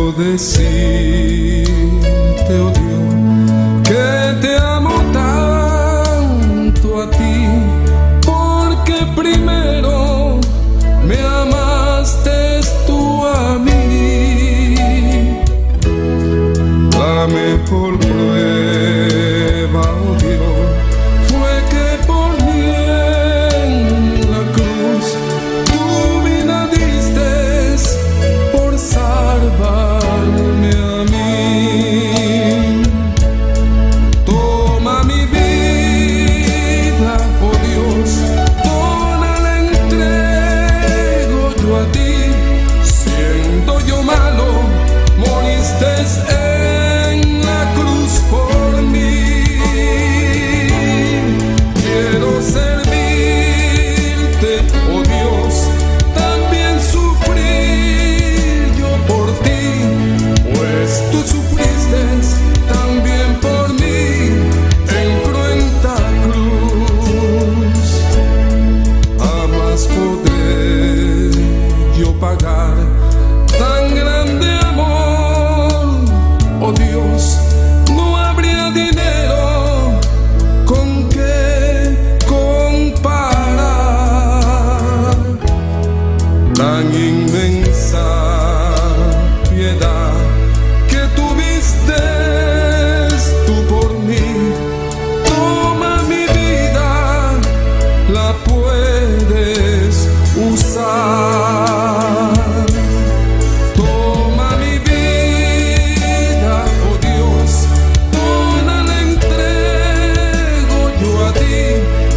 quiero decirte, oh Dios, que te amo tanto a ti, porque primero me amaste tú a mí. La mejor prueba, oh Dios, fue que por mí en la cruz tu vida diste por salvarme a mí. Toma mi vida, oh Dios, toda la entrego yo a ti. Siendo yo malo, moriste en la cruz por mí. Quiero servirte, oh Dios, también sufrir yo por ti, pues tú sufriste también por mí en cruenta cruz. Jamás podré yo pagar tan grande amor, oh Dios, no habría dinero con que comparar tan inmensa piedad que tuviste tú por mí. Toma mi vida, la puedes usar. Toma mi vida, oh Dios, toda la entrego yo a ti.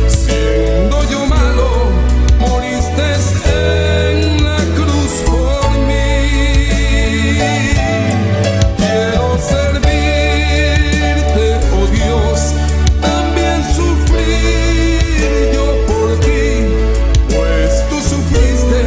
Siendo yo malo, moriste en la cruz por mí. Quiero servirte, oh Dios, también sufrir yo por ti, pues tú sufriste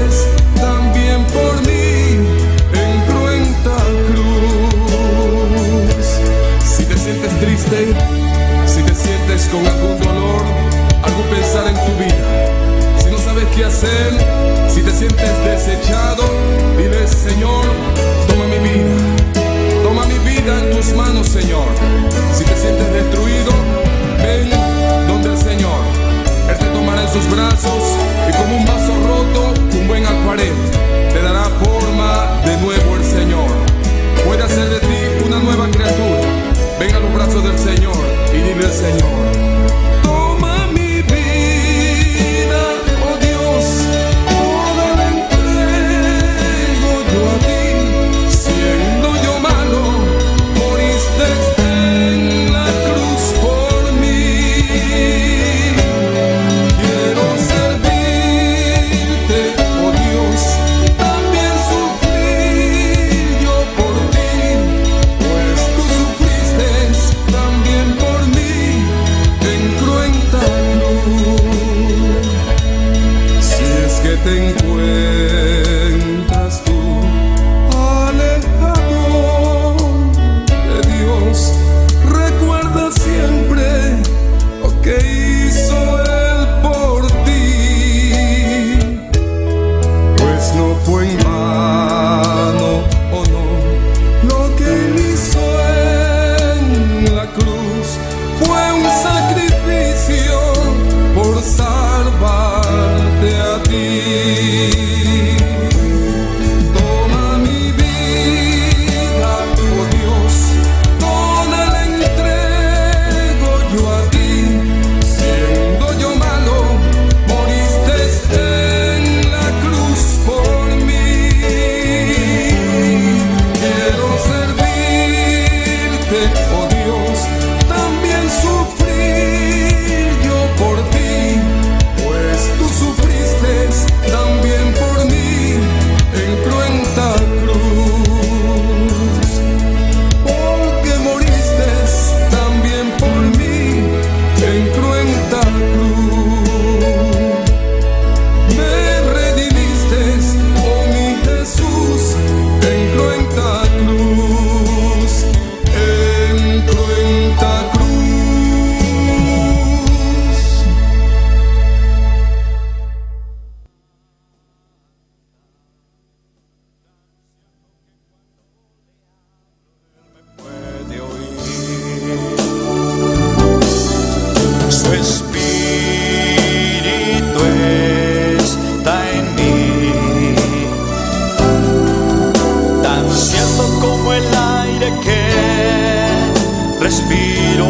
respiro.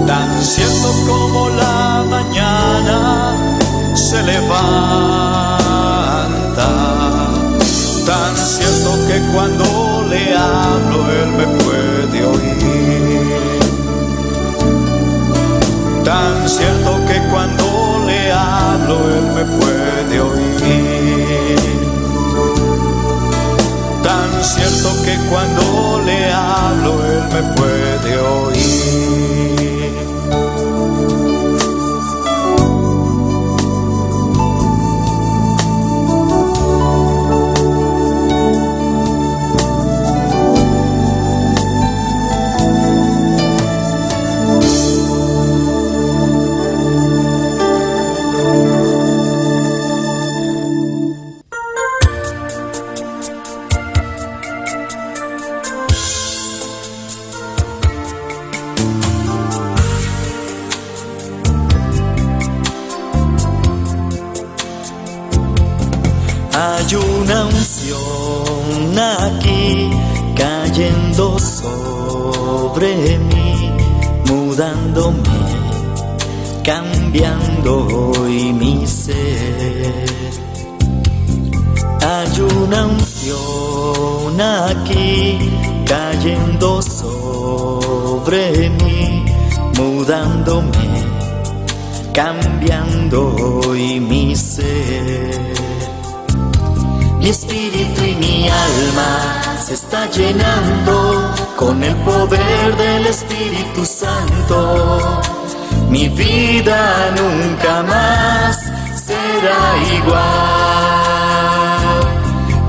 Tan cierto como la mañana se levanta, tan cierto que cuando le hablo Él me puede oír. Tan cierto que cuando le hablo Él me puede oír. Tan cierto que cuando le hablo Él me puede oír. Hay una unción aquí cayendo sobre mí, mudándome, cambiando hoy mi ser. Hay una unción aquí cayendo sobre mí, mudándome, cambiando hoy mi ser. Mi espíritu y mi alma se está llenando con el poder del Espíritu Santo. Mi vida nunca más será igual.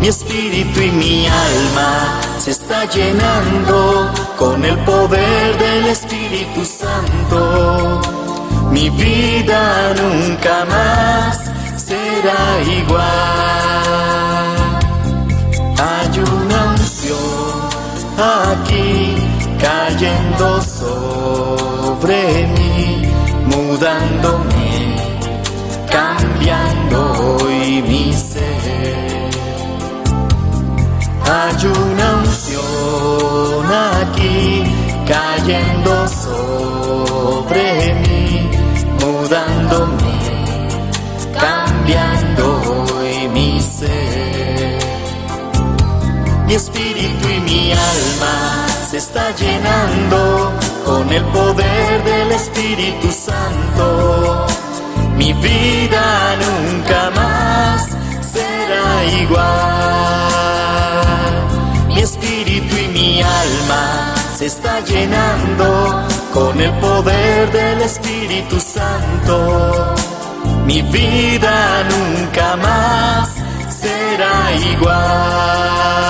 Mi espíritu y mi alma se está llenando con el poder del Espíritu Santo. Mi vida nunca más será igual. Hay una unción aquí cayendo sobre mí, mudándome, cambiando hoy mi ser. Hay una unción aquí cayendo sobre mí, mudándome, cambiando hoy mi ser. Mi espíritu y mi alma se está llenando con el poder del Espíritu Santo. Mi vida nunca más será igual. Mi espíritu y mi alma se está llenando con el poder del Espíritu Santo. Mi vida nunca más será igual.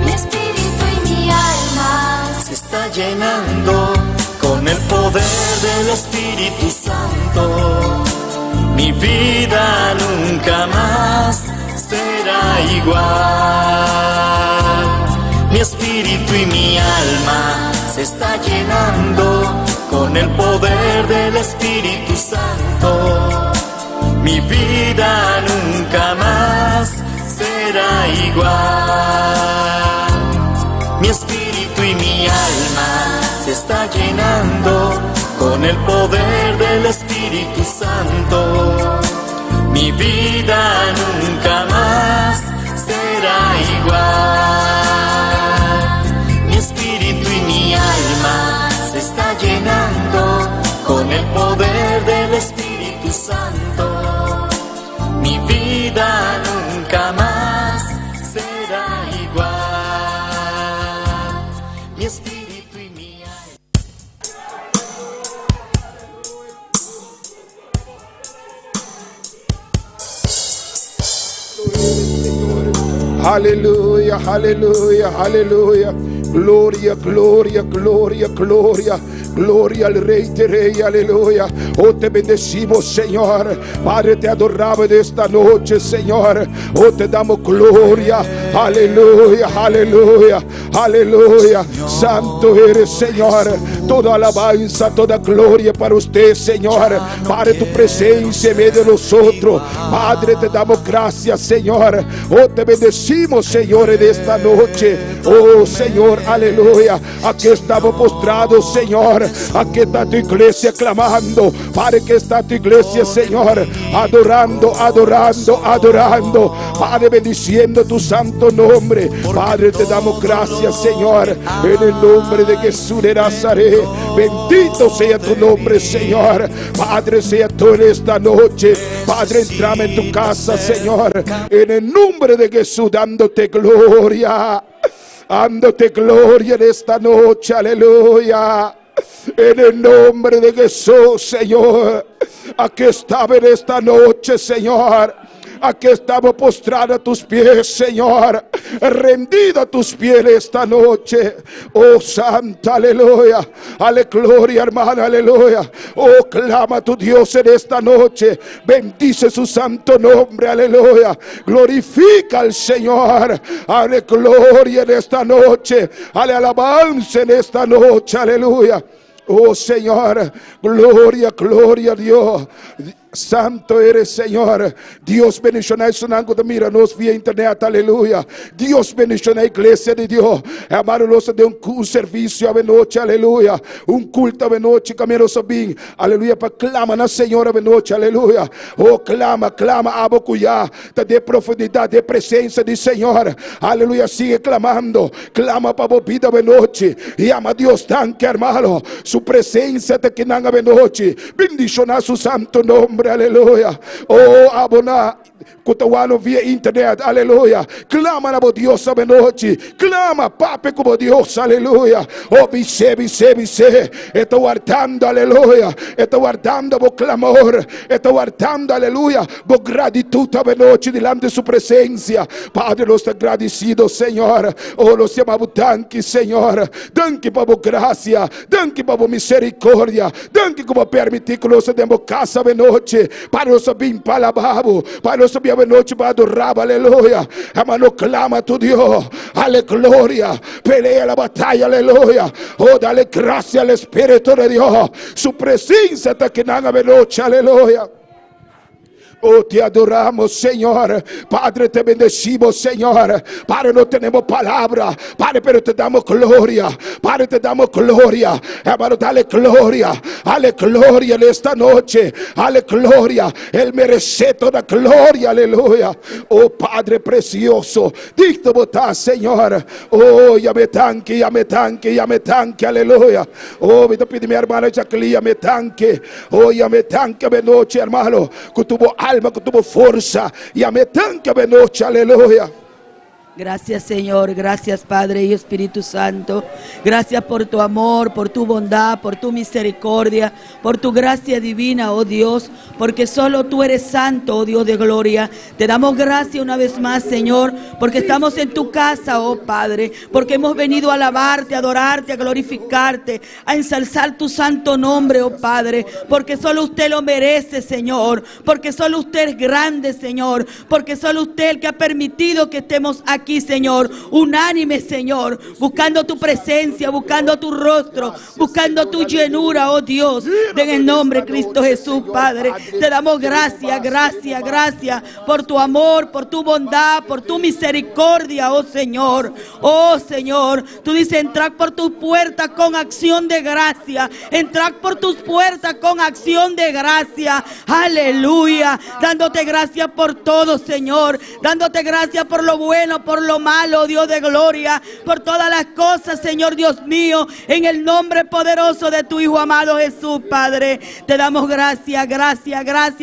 Mi espíritu y mi alma se está llenando con el poder del Espíritu Santo. Mi vida nunca más será igual. Mi espíritu y mi alma se está llenando con el poder del Espíritu Santo. Mi vida nunca más será igual. Mi espíritu y mi alma se está llenando con el poder del Espíritu Santo. Mi vida nunca más será igual. Mi espíritu y mi alma se está llenando con el poder del Espíritu Santo. Mi vida nunca más será igual. Mi espíritu y mi alma. Aleluya, aleluya, aleluya. Gloria, gloria, gloria, gloria. Gloria al Rey de Reyes, aleluya. Oh, te bendecimos, Señor. Padre, te adoramos de esta noche, Señor. Oh, te damos gloria. Aleluya, aleluya, aleluya. Santo eres, Señor. Toda alabanza, toda gloria para usted, Señor. Para tu presencia en medio de nosotros. Padre, te damos gracias, Señor. Oh, te bendecimos, Señor, en esta noche. Oh, Señor, aleluya. Aquí estamos postrados, Señor. Aquí está tu iglesia clamando. Padre, que está tu iglesia, Señor. Adorando, adorando, adorando. Padre, bendiciendo tu santo nombre. Padre, te damos gracias, Señor. En el nombre de Jesús de Nazaret. Bendito sea tu nombre, Señor. Padre, sea tú en esta noche. Padre, entrame en tu casa, Señor. En el nombre de Jesús, dándote gloria. Dándote gloria en esta noche, aleluya. En el nombre de Jesús, Señor. Aquí estaba en esta noche, Señor. Aquí estamos postrados a tus pies, Señor. Rendido a tus pies esta noche. Oh, Santa, aleluya. Ale, gloria, hermano, aleluya. Oh, clama a tu Dios en esta noche. Bendice su santo nombre, aleluya. Glorifica al Señor. Ale, gloria en esta noche. Ale, alabanza en esta noche, aleluya. Oh, Señor, gloria, gloria a Dios. Santo eres, Señor. Dios bendicionar el sonango de mira-nos via internet, aleluia. Dios bendicionar a iglesia de Dios. Amado, nos dê um serviço à noite, aleluia. Culto à noite, caminho bem, aleluia. Para clama na Senhora à noite, aleluia. Oh, clama, clama, abocuiá. Dê profundidade, dê presença de Senhor, aleluia. Sigue clamando, clama para a vida à noite. E ama Deus tanque, hermano. Su presença te que não à noite. Bendicionar su santo nome. Aleluya. Oh, abona Kutawano via internet, aleluia. Clama na Dios a noite. Clama, pape como Dios, aleluia. Oh, vice. Estou guardando, aleluia. Estou guardando o clamor. Estou guardando, aleluia. Bo gratitude a noite diante de sua presença. Padre, nós te agradecidos, Senhor. Oh, nós te amamos tanto, Senhor. Tanto para a graça. Tanto para a misericórdia. Tanto como permitir que nós temos casa a noite. Para nós vir para lavabo. Para nós vir a noite para adorar, aleluia. Amado, clama a tu Deus. Ale, glória. Pelea a batalha, aleluia. Oh, dale graça ao Espírito de Deus. Su presença está aqui na noite, aleluia. Oh, te adoramos, Señor. Padre, te bendecimos, Señor. Padre, no tenemos palabra, Padre, pero te damos gloria. Padre, te damos gloria. Hermano, dale gloria. Dale gloria en esta noche. Dale gloria. Él merece toda gloria, aleluya. Oh, Padre precioso. Dicto botar, Señor. Oh, ya me tanque, aleluya. Oh, me pide mi hermana Jacqueline, ya me tanque. Oh, ya me tanque, me noche, hermano. Que tuvo alma, que tuvo fuerza, y a me tanque de noche, aleluya. Gracias, Señor, gracias, Padre y Espíritu Santo. Gracias por tu amor, por tu bondad, por tu misericordia, por tu gracia divina, oh Dios, porque solo tú eres santo, oh Dios de gloria. Te damos gracias una vez más, Señor, porque estamos en tu casa, oh Padre, porque hemos venido a alabarte, a adorarte, a glorificarte, a ensalzar tu santo nombre, oh Padre, porque solo usted lo merece, Señor, porque solo usted es grande, Señor, porque solo usted el que ha permitido que estemos aquí, Señor, unánime, Señor, buscando tu presencia, buscando tu rostro, buscando tu llenura, oh Dios, en el nombre de Cristo Jesús, Padre. Te damos gracias por tu amor, por tu bondad, por tu misericordia, oh Señor. Oh Señor, tú dices, entrad por tus puertas con acción de gracia, entrad por tus puertas con acción de gracia, aleluya, dándote gracias por todo, Señor, dándote gracias por lo bueno, por lo malo, Dios de gloria, por todas las cosas, Señor Dios mío, en el nombre poderoso de tu Hijo amado Jesús, Padre. Te damos gracias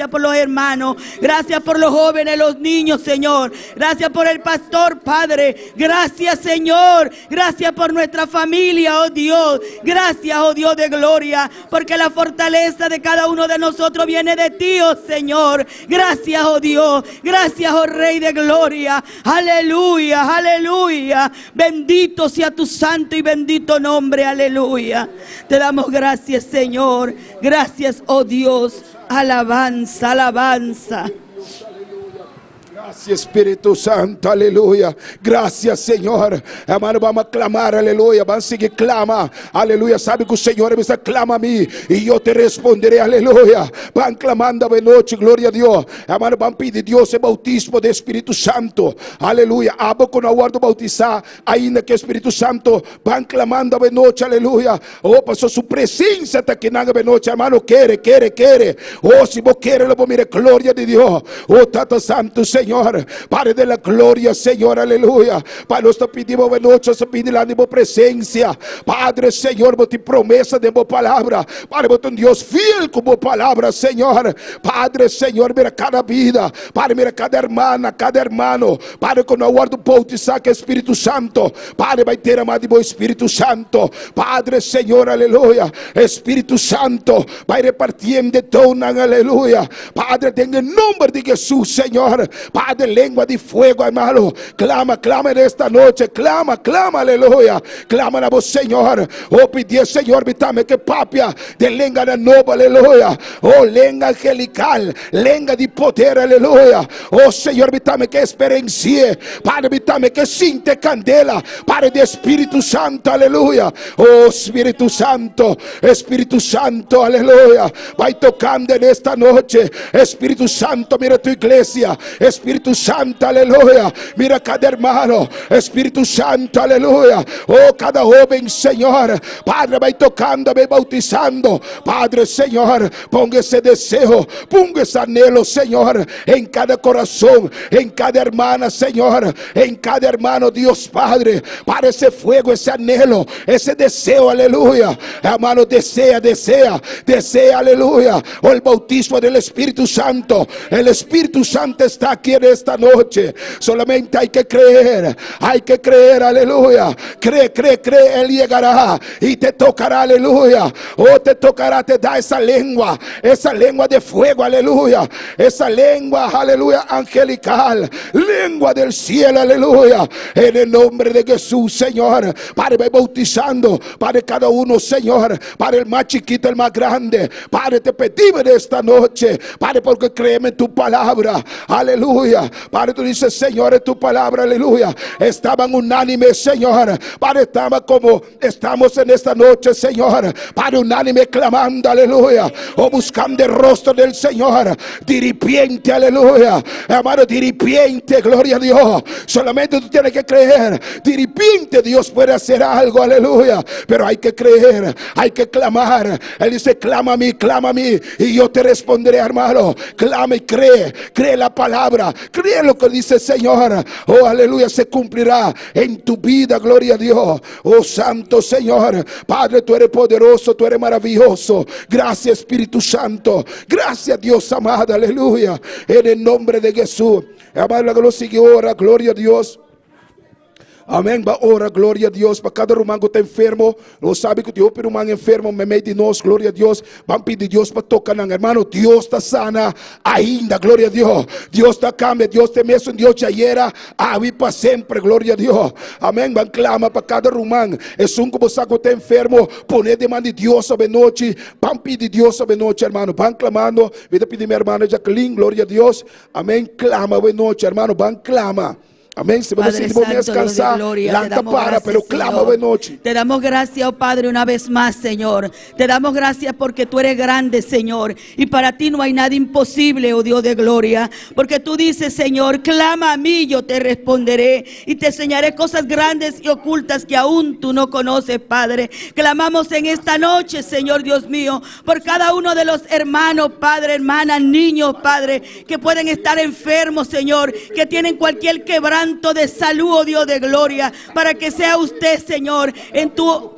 por los hermanos, gracias por los jóvenes, los niños, Señor, gracias por el pastor, Padre, gracias, Señor, gracias por nuestra familia, oh Dios, gracias, oh Dios de gloria, porque la fortaleza de cada uno de nosotros viene de ti, oh Señor. Gracias, oh Dios, gracias, oh Rey de gloria, aleluya. Aleluya, bendito sea tu santo y bendito nombre, aleluya. Te damos gracias, Señor, gracias, oh Dios, alabanza. Gracias, Espíritu Santo, aleluya. Gracias, Señor. Hermano, vamos a clamar, aleluya. Vamos a seguir clama, aleluya. Sabe que o Senhor me clama a mim e eu te responderei, aleluya. Van clamando a noite, glória a Deus. Hermano, vamos pedir Deus o bautismo do Espírito Santo, aleluya. Abo com a hora de bautizar, ainda que o Espírito Santo van clamando a noite, aleluya. Oh, passou sua presença está aqui na noite, hermano. Quere. Oh, se você quer, eu vou mirar glória de Deus. Oh, Tata Santo, Senhor. Padre de la gloria, Señor, aleluya. Padre, nós te pedimos hoje noite, nós pedimos lá de tua presença. Padre, Senhor, vos te promessa de tua palavra. Padre, vos um Deus fiel com tua palavra, Senhor. Padre, Senhor, mira cada vida. Padre, mira cada hermana, cada hermano. Padre, quando eu guardo bautizar que Espírito Santo. Padre, vai ter amado de Espírito Santo. Padre, Senhor, aleluya. Espírito Santo, vai repartindo de toda, aleluya. Padre, tenha em nome de Jesus, Senhor. Padre, lengua de fuego, hermano. Clama nesta noite. Clama, aleluya. Clama na voz, Senhor. Oh, pedir, Senhor, vitame que papia de lengua na nova, aleluya. Oh, lengua angelical, lengua de poder, aleluya. Oh, Senhor, vitame que experiencie. Padre, vitame que sinte candela. Padre de Espírito Santo, aleluya. Oh, Espírito Santo, aleluya. Vai tocando nesta noite. Espírito Santo, mira tu igreja. Espírito Santo, aleluya. Mira cada hermano. Espírito Santo, aleluya. Oh, cada joven, Senhor. Padre, vai tocando, vai bautizando. Padre, Senhor, ponga esse desejo, ponga esse anhelo, Senhor, em cada coração, em cada hermana, Senhor, em cada hermano, Deus Padre. Para esse fuego, esse anhelo, esse desejo, aleluya. Hermano, desea, aleluya. O el bautismo del Espírito Santo. El Espírito Santo está aquí en esta noche. Solamente hay que creer, aleluya. Cree, Él llegará y te tocará, aleluya. Oh, te tocará, te da esa lengua de fuego, aleluya. Esa lengua, aleluya, angelical, lengua del cielo, aleluya. En el nombre de Jesús, Señor. Padre, va bautizando para cada uno, Señor. Para el más chiquito, el más grande. Padre, te pedimos en esta noche, Padre, porque créeme en tu palabra, aleluya. Padre, tú dices, Señor, en tu palabra, aleluya. Estaban unánimes, Señor. Padre, estamos en esta noche, Señor. Padre, unánime clamando, aleluya. O buscando el rostro del Señor. Diripiente, aleluya. Hermano, diripiente, gloria a Dios. Solamente tú tienes que creer. Diripiente, Dios puede hacer algo, aleluya. Pero hay que creer, hay que clamar. Él dice, clama a mí, y yo te responderé, hermano. Clama y cree la palabra, cree lo que dice el Señor. Oh, aleluya, se cumplirá en tu vida, gloria a Dios. Oh, santo Señor, Padre, tú eres poderoso, tú eres maravilloso. Gracias, Espíritu Santo. Gracias, Dios amado, aleluya. En el nombre de Jesús. Hermano, que lo sigue ahora, gloria a Dios. Amém. Ora, glória a Deus. Para cada irmão que está enfermo, não sabe que tem outro irmão enfermo, me meio de nós, glória a Deus. Vamos pedir Deus para tocar, não, irmão. Deus está sana ainda, glória a Deus. Deus está cambia, Deus tem mesmo, Deus já era, e para sempre, glória a Deus. Amém. Vamos clamar para cada irmão. É um que você está enfermo, poner demanda de Deus sobre noite. Vamos pedir Deus sobre noite, irmão. Vamos clamando. Vou pedir minha irmã Jacqueline, glória a Deus. Amém. Clama sobre noite, irmão. Vamos clamar. Amén. Si vamos a descansar, lanta para, pero clama de noche. Te damos gracias, oh Padre, una vez más, Señor. Te damos gracias porque tú eres grande, Señor. Y para ti no hay nada imposible, oh Dios de gloria. Porque tú dices, Señor, clama a mí, yo te responderé. Y te enseñaré cosas grandes y ocultas que aún tú no conoces, Padre. Clamamos en esta noche, Señor Dios mío, por cada uno de los hermanos, Padre, hermanas, niños, Padre, que pueden estar enfermos, Señor, que tienen cualquier quebranto de salud, oh Dios de gloria, para que sea usted, Señor, en tu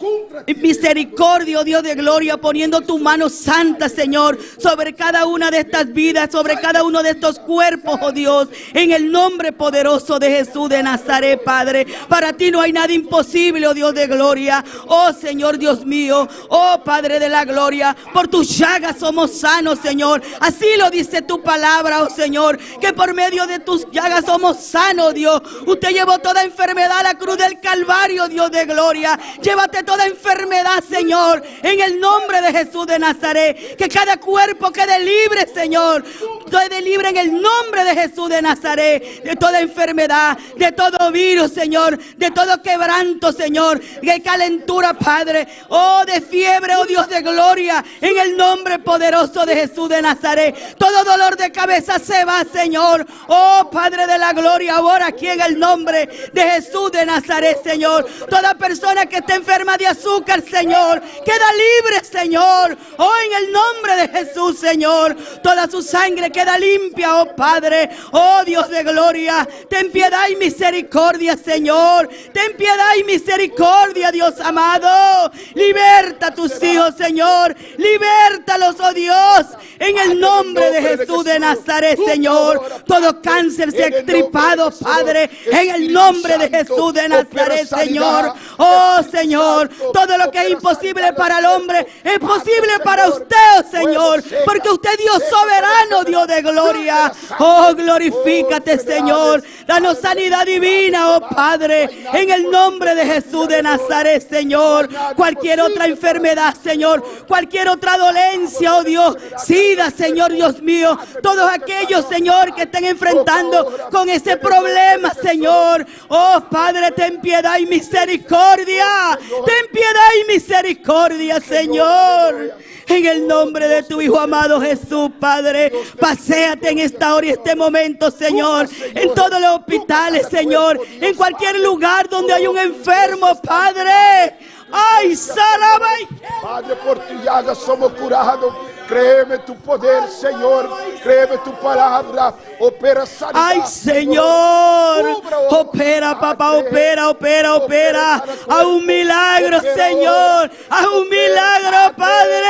misericordia, oh Dios de gloria, poniendo tu mano santa, Señor, sobre cada una de estas vidas, sobre cada uno de estos cuerpos, oh Dios, en el nombre poderoso de Jesús de Nazaret, Padre. Para ti no hay nada imposible, oh Dios de gloria, oh Señor Dios mío, oh Padre de la gloria, por tus llagas somos sanos, Señor. Así lo dice tu palabra, oh Señor, que por medio de tus llagas somos sanos, Dios. Santo. Usted llevó toda enfermedad a la cruz del Calvario, Dios de gloria. Llévate toda enfermedad, Señor, en el nombre de Jesús de Nazaret. Que cada cuerpo quede libre, Señor. Quede libre en el nombre de Jesús de Nazaret. De toda enfermedad, de todo virus, Señor. De todo quebranto, Señor. De calentura, Padre. Oh, de fiebre, oh Dios de gloria. En el nombre poderoso de Jesús de Nazaret. Todo dolor de cabeza se va, Señor. Oh, Padre de la gloria, ahora aquí en el nombre de Jesús de Nazaret, Señor. Toda persona que esté enferma de azúcar, Señor, queda libre, Señor. Oh, en el nombre de Jesús, Señor. Toda su sangre queda limpia, oh Padre. Oh, Dios de gloria. Ten piedad y misericordia, Señor. Ten piedad y misericordia, Dios amado. Liberta a tus hijos, Señor. Libértalos, oh Dios. En el nombre de Jesús de Nazaret, Señor. Todo cáncer se ha extirpado, Padre. En el nombre de Jesús de Nazaret, Señor. Oh, Señor. Todo lo que es imposible para el hombre es posible para usted, oh Señor. Porque usted es Dios soberano, Dios de gloria. Oh, glorifícate, Señor. Danos sanidad divina, oh Padre. En el nombre de Jesús de Nazaret, Señor. Cualquier otra enfermedad, Señor. Cualquier otra dolencia, oh Dios. SIDA, Señor Dios mío. Todos aquellos, Señor, que estén enfrentando con ese problema, Señor. Oh Padre, ten piedad y misericordia. Ten piedad y misericordia, Señor. En el nombre de tu Hijo amado Jesús, Padre. Paséate en esta hora y este momento, Señor. En todos los hospitales, Señor. En cualquier lugar donde hay un enfermo, Padre. Ay, Sarabay. Padre, por tu llaga somos curados. Créeme tu poder, Señor. Créeme tu palabra. Opera sanidad. Ay, Señor. Opera, papá, opera, opera, opera. A un milagro, Señor. A un milagro, Padre.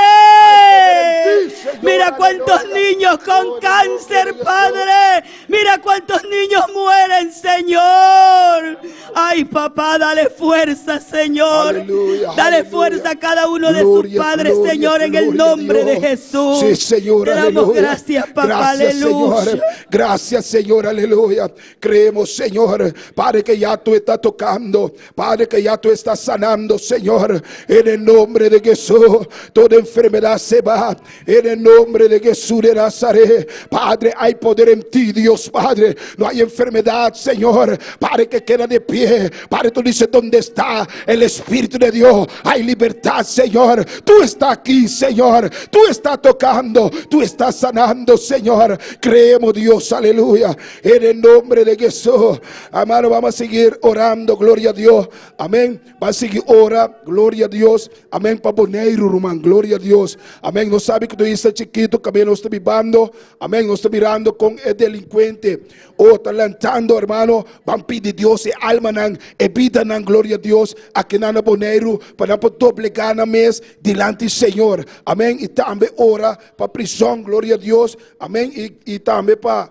Mira cuántos niños con cáncer, Padre. Mira cuántos niños mueren, Señor. Ay, papá, dale fuerza, Señor. Aleluya, Dale aleluya. fuerza a cada uno de sus padres, Gloria, Señor, en el gloria, nombre de Dios. Jesús. Sí, Señor, Te damos aleluya. gracias, papá, Gracias, aleluya. Señor. Gracias, Señor, aleluya. Creemos, Señor, Padre, que ya tú estás tocando. Padre, que ya tú estás sanando, Señor. En el nombre de Jesús, toda enfermedad se va. En el nombre de Jesús de Nazaret. Padre, hay poder en ti, Dios, Padre. No hay enfermedad, Señor. Padre, que queda de pie. Padre, tú dices, ¿dónde está el Espíritu de Dios? Hay libertad, Señor. Tú estás aquí, Señor. Tú estás tocando. Tú estás sanando, Señor. Creemos, Dios, aleluya. En el nombre de Jesús. Amado, vamos a seguir orando. Gloria a Dios. Amén. Va a seguir orando. Gloria a Dios. Amén. Para Boneiro, irmão. Gloria a Dios. Amén. No sabe que tú dices chiquito, también no está vivando. Amén. No está mirando con el delincuente. O está lantando, hermano. Van pedir Dios e alma nan, e vida nan, gloria a Dios. Aqui na Boneiro, para não doblegar na mês delante do Senhor. Amém. E também ora para prisão, glória a Deus. Amém. E também para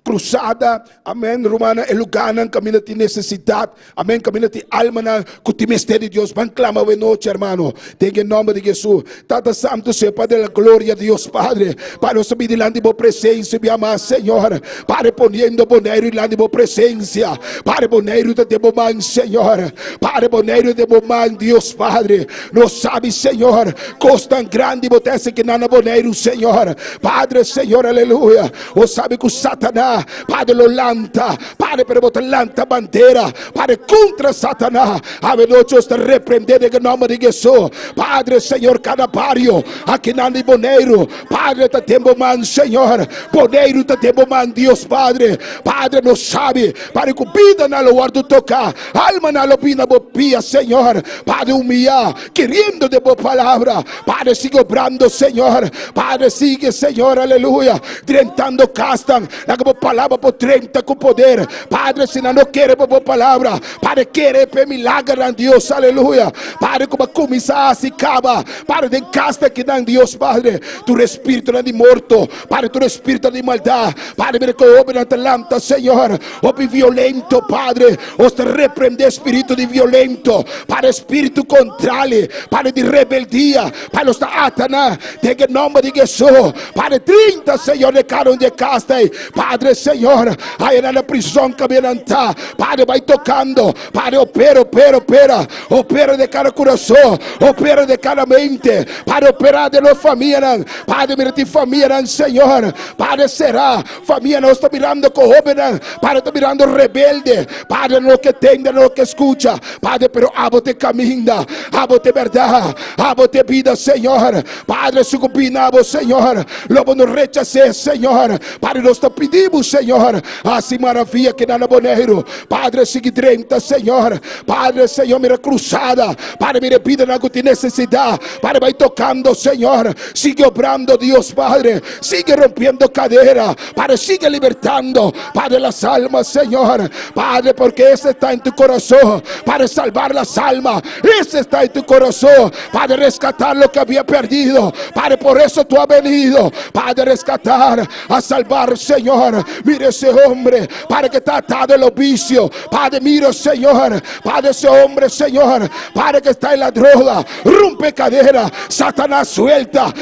cruzada, amém, romana, é lugar não caminha de necessidade, amém, caminha de alma não, com o mistério de Deus, van clama de noite, hermano, tem em nome de Jesus, Tata Santo, Senhor, Padre da glória de Deus, Padre, para nós subir delante de boa presença, me amar, Senhor, para poniendo Boneiro delante de boa presença, para Boneiro de boa mão, Senhor, para Boneiro de boa mão, Deus, Padre, nós sabe, Senhor, costa grande, botece que na Boneiro, Senhor, Padre, Senhor, aleluia, ou sabe que o Satanás, Padre, lo lanta, Padre, pero botar lanta bandeira, Padre, contra Satanás, a noite está repreender em nome de Jesus, Padre, Senhor, cada barrio, aqui na Boneiro, Padre, está tempo man, Senhor, Boneiro está tempo man, Deus, Padre, Padre, não sabe, Padre, que vida na lugar do tocar, alma na lobina bopia, Senhor, Padre, humilhar, querendo de boa palavra, Padre, sigue obrando, Senhor, Padre, sigue, Senhor, aleluia, drentando castan, na palavra por 30 com poder, Padre, se não quer boa palavra, Padre, quer milagre em Deus, aleluia, Padre, como começar a se acaba, Padre, de casta que não Deus, Padre, tu espírito não de morto, Padre, tu espírito de maldade, Padre, mira que obra na talanta, Senhor, obra violento, Padre, os repreender espírito de violento, Padre, espírito contrário, Padre, de rebeldia, Padre, os atana, tem em nome de Jesus, Padre, 30, Senhor, de cada de casta, Padre, Padre, Senhor, aí na prisão que vem entrar, Padre, vai tocando, Padre, opera de cada coração, opera de cada mente, Padre, operar de las famílias, Padre, mira ti família, Senhor, Padre, será, família, não está mirando com jóvenes, Padre, está mirando rebelde, Padre, no que tenga, no que escucha, Padre, pero ábrete camino, ábrete verdad, ábrete vida, Senhor, Padre, se combinamos, Senhor, logo nos rechacé, Senhor, Padre, nós te pedimos, Senhor, assim maravilha que nada boneiro, Padre, sigue 30, Senhor, Padre, Senhor, mira cruzada, Padre, mira vida na que tem necessidade, Padre, vai tocando, Senhor, sigue obrando, Dios, Padre, sigue rompiendo cadera, Padre, sigue libertando, Padre, las almas, Señor, Padre, porque ese está en tu corazón, Padre, salvar las almas, ese está en tu corazón, Padre, rescatar lo que había perdido, Padre, por eso tú has venido, Padre, rescatar, a salvar, Señor, mire ese hombre, Padre, que está atado en los vicios, Padre, mira, Señor, Padre, ese hombre, Señor, Padre, que está en la droga, rompe cadera, Satanás, suelta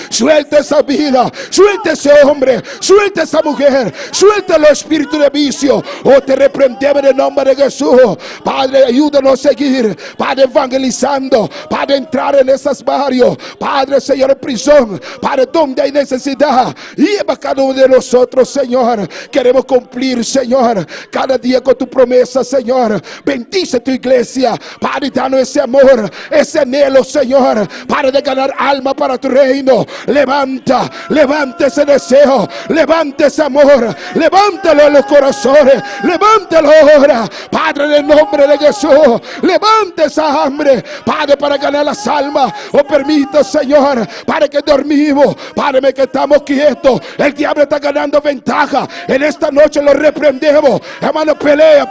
esa vida, suelta ese hombre, suelta esa mujer, suelta los espíritus de vicio, te reprendemos en el nombre de Jesús, Padre, ayúdanos a seguir, Padre, evangelizando, Padre, entrar en esos barrios, Padre, Señor, en prisión, Padre, donde hay necesidad, lleva cada uno de nosotros, Señor, queremos cumplir, Señor, cada día con tu promesa, Señor, bendice tu iglesia, Padre, danos ese amor, ese anhelo, Señor, Padre, de ganar alma para tu reino, levanta ese deseo, levanta ese amor, levántalo en los corazones, levántalo ahora, Padre, en el nombre de Jesús, levanta esa hambre, Padre, para ganar las almas, permita, Señor, Padre, que dormimos, Padre, que estamos quietos, el diablo está ganando ventaja, en esta noche lo reprendemos, hermano, pelea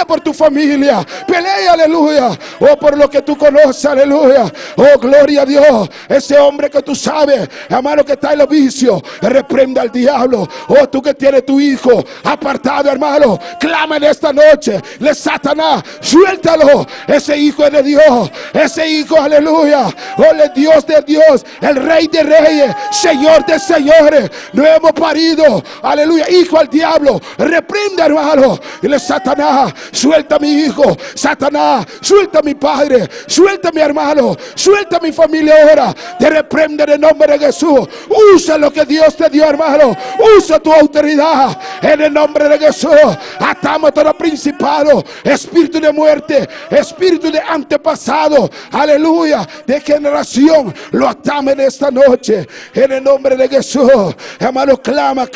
por tu familia, pelea, aleluya, por lo que tú conoces, aleluya, gloria a Dios, ese hombre que tú sabes, hermano, que está en los vicios, reprenda al diablo, tú que tienes tu hijo apartado, hermano, clama en esta noche, le Satanás, suéltalo, ese hijo es de Dios, ese hijo, aleluya, el Dios de Dios, el Rey de Reyes, Señor de Señores, no hemos parido, aleluya, hijo al diablo, reprenda, hermano, y le Satanás, suelta a mi hijo, Satanás, suelta a mi padre, suelta a mi hermano, suelta a mi familia ahora, te reprende en el nombre de Jesús, usa lo que Dios te dio, hermano, usa tu autoridad en el nombre de Jesús, atamos todo principado, espíritu de muerte, espíritu de antepasado, aleluya, de generación, lo atamos en esta noche, en el nombre de Jesús, hermano, clama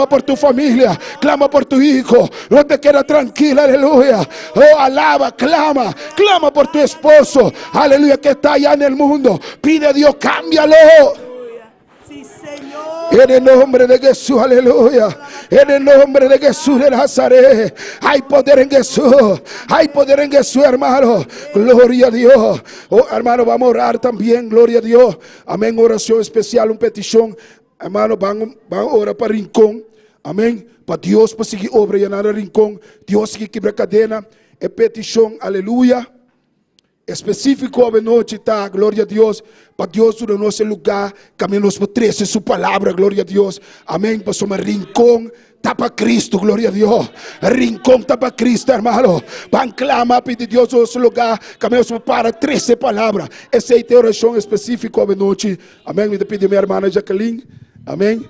por tu familia, clama por tu hijo, no te quedas tranquila, aleluya, alaba, clama por tu esposo, aleluya, que está allá en el mundo, pide a Dios, cámbialo. En el nombre de Jesús, aleluya. En el nombre de Jesús de Nazaret. Hay poder en Jesús. Hay poder en Jesús, hermano. Gloria a Dios. Hermano, vamos a orar también. Gloria a Dios. Amén. Oración especial, una petición. Hermano, van a orar para Rincón. Amén. Para Dios, para seguir obra llenar el Rincón. Dios que quebra cadena. Es petición, aleluya. Específico a noite, tá? Glória a Deus. Para Deus no nosso lugar, caminhos por 13 sua palavra, glória a Deus. Amém. Para somos rincón, tá para Cristo, glória a Deus. Rincón tá para Cristo, hermano. Van clama, pedir Deus no nosso lugar, caminhos para 13 palavras. Essa é a oração específica a noite. Amém. Me pide minha irmã Jacqueline. Amém.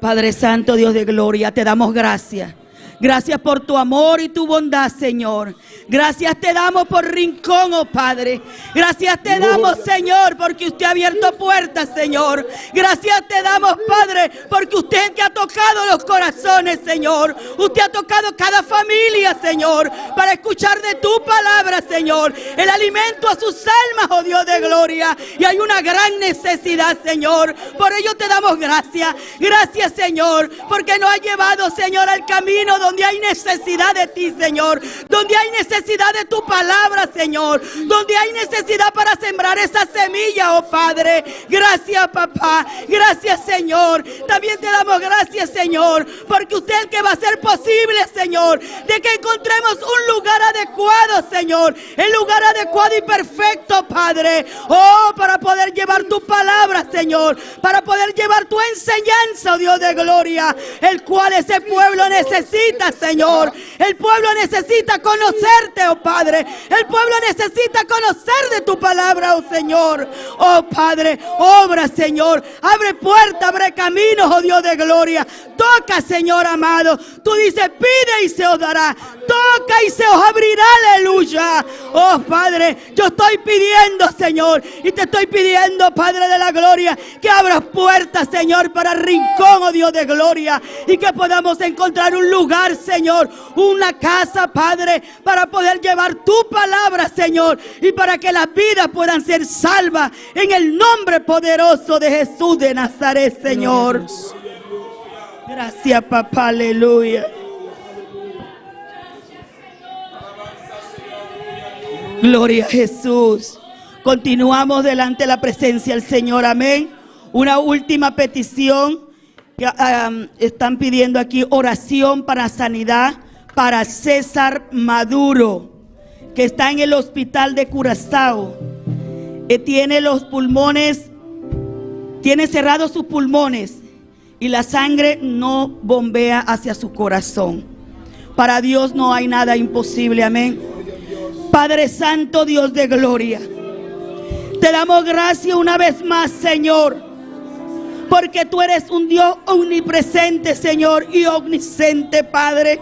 Padre Santo, Dios de gloria, te damos gracias. Gracias por tu amor y tu bondad, Señor. Gracias te damos por Rincón, oh Padre. Gracias te damos, Señor, porque usted ha abierto puertas, Señor. Gracias te damos, Padre, porque usted que ha tocado los corazones, Señor. Usted ha tocado cada familia, Señor, para escuchar de tu palabra, Señor. El alimento a sus almas, oh Dios de gloria. Y hay una gran necesidad, Señor. Por ello te damos gracias. Gracias, Señor, porque nos ha llevado, Señor, al camino donde hay necesidad de ti, Señor. donde hay necesidad de tu palabra, Señor, donde hay necesidad para sembrar esa semilla, oh Padre. Gracias, papá, gracias, Señor. También te damos gracias, Señor, porque usted es el que va a hacer posible, Señor, de que encontremos un lugar adecuado, Señor, el lugar adecuado y perfecto, Padre, oh, para poder llevar tu palabra, Señor, para poder llevar tu enseñanza, oh Dios de gloria, el cual ese pueblo necesita, Señor. El pueblo necesita conocerte, oh Padre. El pueblo necesita conocer de tu palabra, oh Señor. Oh Padre, obra, Señor. Abre puertas, abre caminos, oh Dios de gloria. Toca, Señor amado. Tú dices, pide y se os dará. Toca y se os abrirá, aleluya. Oh Padre, yo estoy pidiendo, Señor, y te estoy pidiendo, Padre de la gloria, que abras puertas, Señor, para el rincón, oh Dios de gloria, y que podamos encontrar un lugar, Señor, una casa, Padre, para poder llevar tu palabra, Señor, y para que las vidas puedan ser salvas en el nombre poderoso de Jesús de Nazaret, Señor. Gracias, papá, aleluya. Gloria a Jesús. Continuamos delante de la presencia del Señor, amén. Una última petición que están pidiendo aquí, oración para sanidad para César Maduro, que está en el hospital de Curazao. Tiene los pulmones, tiene cerrados sus pulmones y la sangre no bombea hacia su corazón. Para Dios no hay nada imposible, amén. Padre Santo, Dios de gloria, te damos gracias una vez más, Señor, porque tú eres un Dios omnipresente, Señor, y omnisciente, Padre.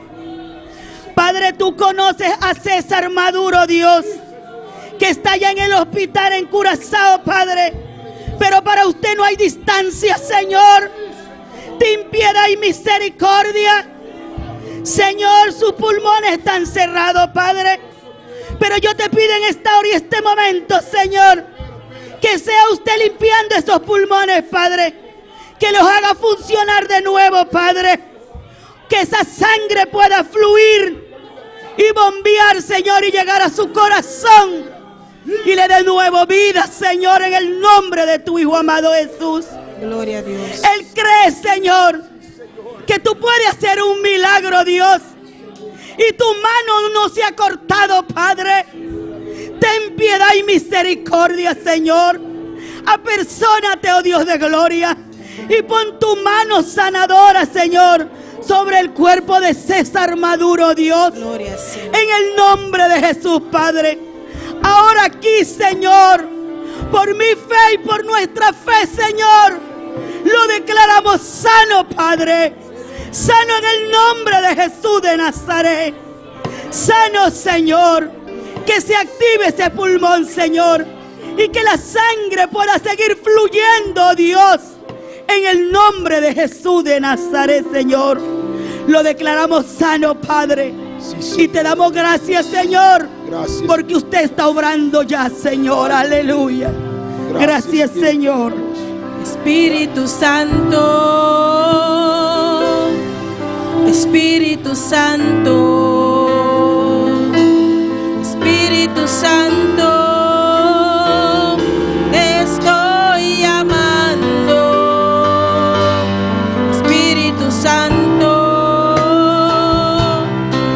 Padre, tú conoces a César Maduro, Dios, que está allá en el hospital en Curazao, Padre, pero para usted no hay distancia, Señor. Ten piedad y misericordia, Señor. Sus pulmones están cerrados, Padre, pero yo te pido en esta hora y este momento, Señor, que sea usted limpiando esos pulmones, Padre, que los haga funcionar de nuevo, Padre, que esa sangre pueda fluir y bombear, Señor, y llegar a su corazón y le dé nuevo vida, Señor, en el nombre de tu Hijo amado Jesús. Gloria a Dios. Él cree, Señor, que tú puedes hacer un milagro, Dios, y tu mano no se ha cortado, Padre. Ten piedad y misericordia, Señor. Apersónate, oh Dios de gloria, y pon tu mano sanadora, Señor, sobre el cuerpo de César Maduro, Dios. Gloria, Señor. En el nombre de Jesús, Padre. Ahora aquí, Señor, por mi fe y por nuestra fe, Señor, lo declaramos sano, Padre. Sano en el nombre de Jesús de Nazaret. Sano, Señor. Que se active ese pulmón, Señor, y que la sangre pueda seguir fluyendo, Dios, en el nombre de Jesús de Nazaret, Señor. Lo declaramos sano, Padre. Sí. Y te damos gracias, Señor, Gracias. porque usted está obrando ya, Señor. Aleluya. Gracias, Señor. Espíritu Santo, Espíritu Santo, Espíritu Santo, te estoy llamando. Espíritu Santo,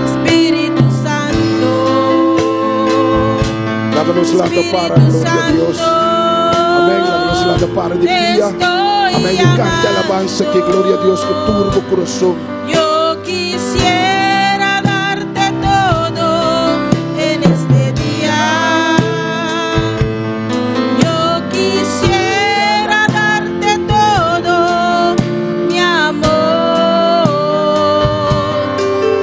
Espíritu Santo, Lávanos la para, gloria a Dios. Amén. Lávanos la para de día. Amén. Y cante alabanza, que gloria a Dios, que turbo corazón. Yo quisiera darte todo en este día. Yo quisiera darte todo, mi amor.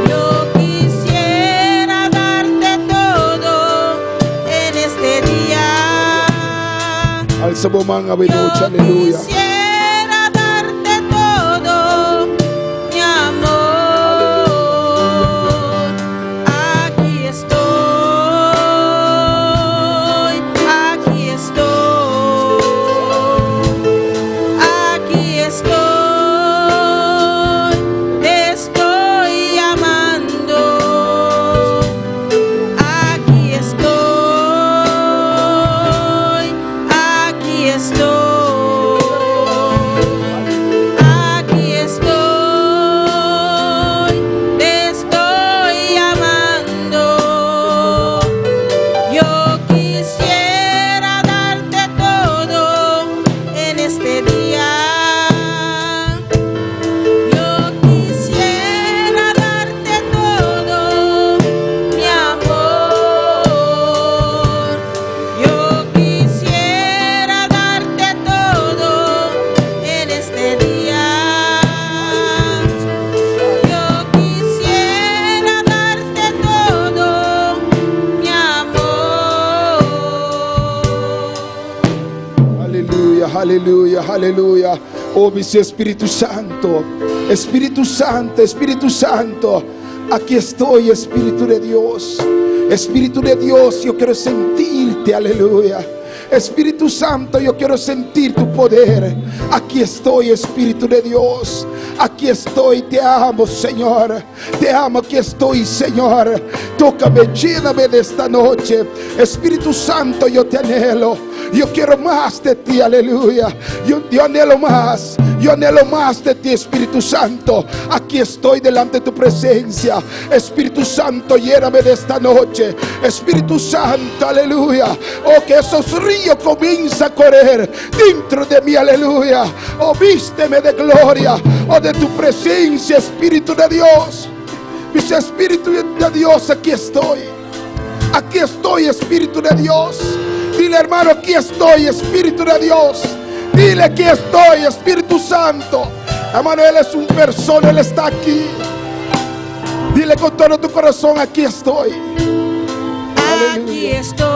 Yo quisiera darte todo en este día. Al sabomán abenoche, Yo aleluya. quisiera darte todo, mi amor. Aquí estoy, aquí estoy, aquí estoy, te estoy llamando. Aleluya, aleluya. Oh, mi Espíritu Santo, Espíritu Santo, Espíritu Santo. Aquí estoy, Espíritu de Dios. Espíritu de Dios, yo quiero sentirte, aleluya. Espíritu Santo, yo quiero sentir tu poder. Aquí estoy, Espíritu de Dios. Aquí estoy, te amo, Señor. Te amo, aquí estoy, Señor. Tócame, lléname de esta noche. Espíritu Santo, yo te anhelo. Yo quiero más de ti, aleluya. Yo anhelo más. Yo anhelo más de ti, Espíritu Santo. Aquí estoy delante de tu presencia. Espíritu Santo, lléname de esta noche. Espíritu Santo, aleluya. Oh, que esos ríos comiencen a correr dentro de mí, aleluya. Oh, vísteme de gloria. Oh, de tu presencia, Espíritu de Dios. Dice, Espíritu de Dios, aquí estoy. Aquí estoy, Espíritu de Dios. Dile, hermano, aquí estoy, Espíritu de Dios. Dile, aquí estoy, Espíritu Santo. Hermano, Él es un persona, Él está aquí. Dile con todo tu corazón, aquí estoy. Aquí estoy,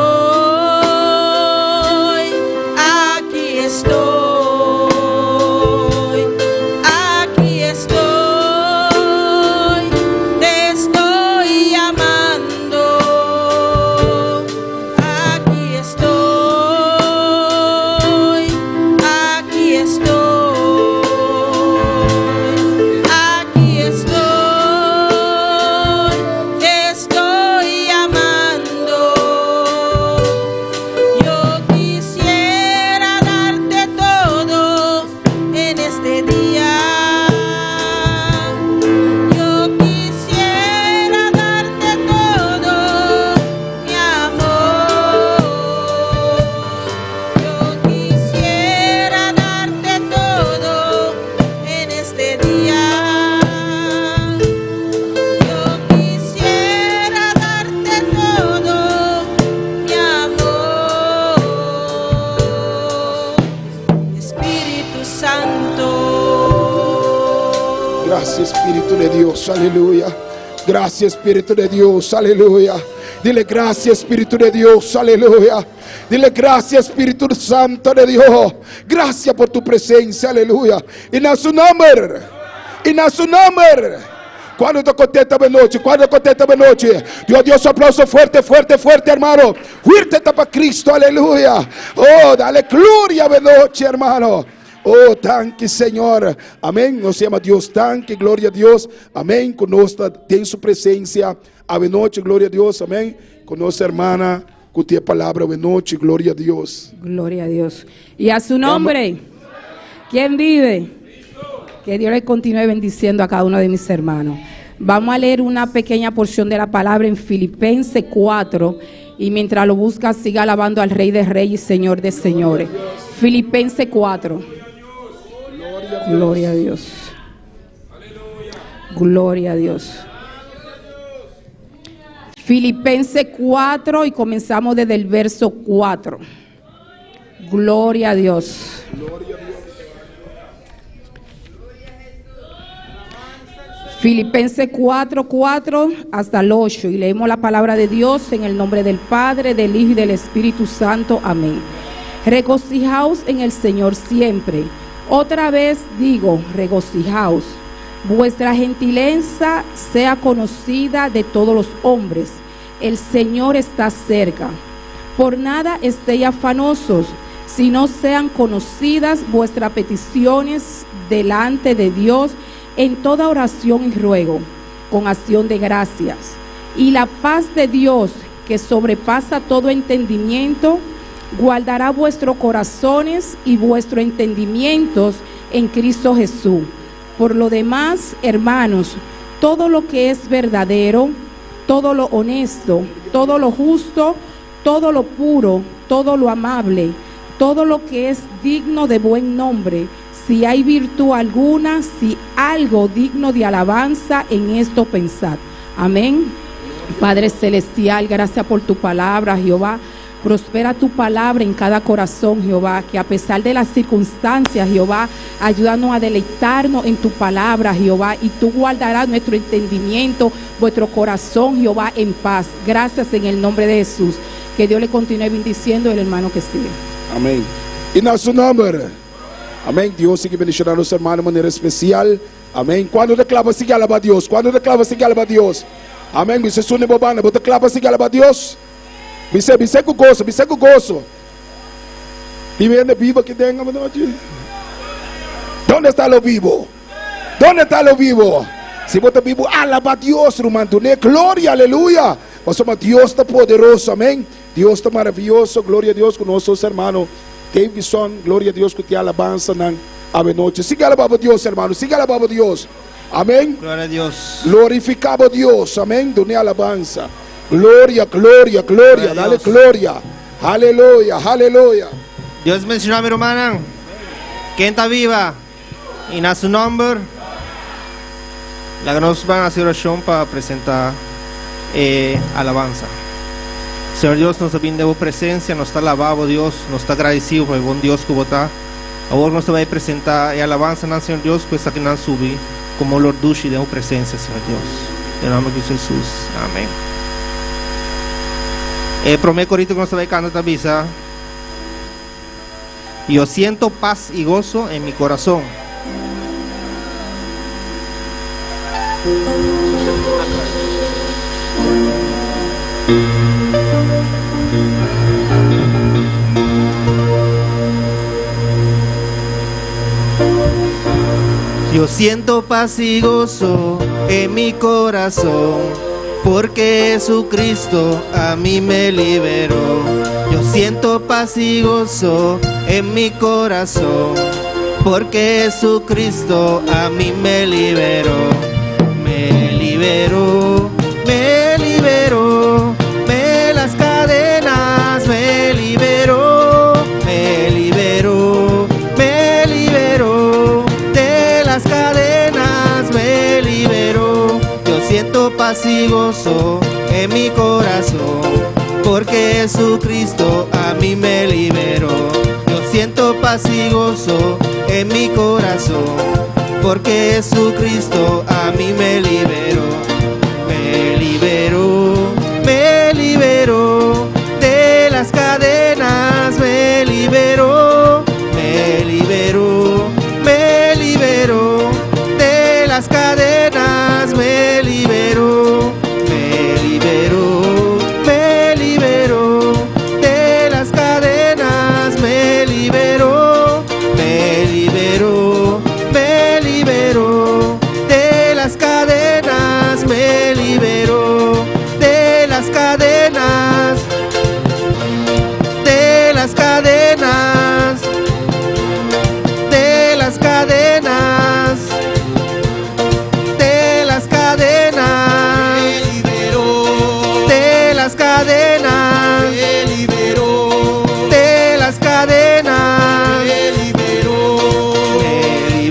aquí estoy, aquí estoy, te estoy llamando. Aquí estoy, aquí estoy, aquí estoy, te estoy llamando. Yo quisiera darte todo en este día. Yo quisiera darte todo, mi amor. Yo quisiera darte todo en este día. Yo quisiera darte todo, mi amor. Espíritu Santo. Gracias, Espíritu de Dios, aleluya. Gracias, Espíritu de Dios, aleluya. Dile, gracias, Espíritu de Dios, aleluya. Dile, gracias, Espíritu Santo de Dios. Gracias por tu presencia, aleluya. Y en su nombre, y en su nombre. Cuando está contenta de noche, cuando contenta de noche. Dios, aplauso fuerte, fuerte, fuerte, hermano. Fuerte para Cristo, aleluya. Oh, dale gloria de noche, hermano. Oh, tanque, Señor. Amén. Nos llama Dios, tanque, gloria a Dios. Amén. Conosco tem su presencia. Ave noche, gloria a Dios. Amén. Conosco, hermana, que tiene palabra ave noche, gloria a Dios. Gloria a Dios. Y a su nombre, ¿quién vive? Que Dios le continúe bendiciendo a cada uno de mis hermanos. Vamos a leer una pequeña porción de la palabra en Filipenses 4. Y mientras lo busca, siga alabando al Rey de Reyes y Señor de Señores. Filipenses 4. Gloria a Dios. Gloria a Dios. Filipenses 4 y comenzamos desde el verso 4. Gloria a Dios. Filipenses 4:4 hasta el 8 y leemos la palabra de Dios en el nombre del Padre, del Hijo y del Espíritu Santo. Amén. Regocijaos en el Señor siempre. Otra vez digo, regocijaos. Vuestra gentileza sea conocida de todos los hombres. El Señor está cerca. Por nada estéis afanosos, sino sean conocidas vuestras peticiones delante de Dios en toda oración y ruego, con acción de gracias. Y la paz de Dios, que sobrepasa todo entendimiento, guardará vuestros corazones y vuestros entendimientos en Cristo Jesús. Por lo demás, hermanos, todo lo que es verdadero, todo lo honesto, todo lo justo, todo lo puro, todo lo amable, todo lo que es digno de buen nombre, si hay virtud alguna, si algo digno de alabanza, en esto pensad. Amén. Padre celestial, gracias por tu palabra, Jehová. Prospera tu palabra en cada corazón, Jehová, que a pesar de las circunstancias, Jehová, ayúdanos a deleitarnos en tu palabra, Jehová, y tú guardarás nuestro entendimiento, vuestro corazón, Jehová, en paz. Gracias en el nombre de Jesús. Que Dios le continúe bendiciendo el hermano que sigue. Amén. Y en su nombre. Amén. Dios sigue bendicionando a los hermanos de manera especial. Amén. Cuando te clavas, sigue alaba a Dios. Cuando te clavas, sigue alaba a Dios. Amén. Dice su nebobana, te clavas, sigue alaba a Dios. Dice com gozo, dice com gozo. Viviendo vivo que tenga. ¿Dónde está lo vivo? ¿Dónde está lo vivo? Si vos estás vivo, alaba a Dios, hermano. Gloria, aleluya. Nós somos Dios está poderoso, amém. Dios está maravilloso, glória a Deus com nossos hermanos. Davidson, glória a Deus que te alabanza a noite. Siga alabando a Deus, hermano. Siga alabando a Deus. Amém. Glória a Deus. Glorificado a Deus, amém. Done alabanza. Glória, glória, glória. Dale glória. Aleluia, aleluia. Deus mencionou a minha irmã. Quem está viva e na seu nome, lá nós vamos fazer oração para apresentar alabanza. Senhor Deus, nos brinda a presença, nos está alabado Deus, nos está agradecido por o bom Deus que você. Agora nós vamos apresentar a alabanza, Senhor Deus, que está aqui na subir, como Lord Dushi de a presença, Senhor Deus. Em nome de Jesus. Amém. Primeiro corito que nós vamos cantar também. Yo siento paz y gozo en mi corazón. Yo siento paz y gozo en mi corazón, porque Jesucristo a mí me liberó. Yo siento paz y gozo en mi corazón, porque Jesucristo a mí me liberó. Me liberó, me liberó, me las cadenas, me liberó, me liberó, me liberó, de las cadenas me liberó. Yo siento paz y gozo en mi corazón, porque Jesucristo a mí me liberó. Yo siento paz y gozo en mi corazón, porque Jesucristo a mí me liberó. Me liberó, me liberó, de las cadenas me liberó. Me liberó, me liberó, de las cadenas me liberó. Me liberó, me liberó, de las cadenas me liberó. Me liberó, me liberó, de las cadenas me liberó. De las cadenas, de las cadenas, de las cadenas, de las cadenas, de las cadenas, de las cadenas, me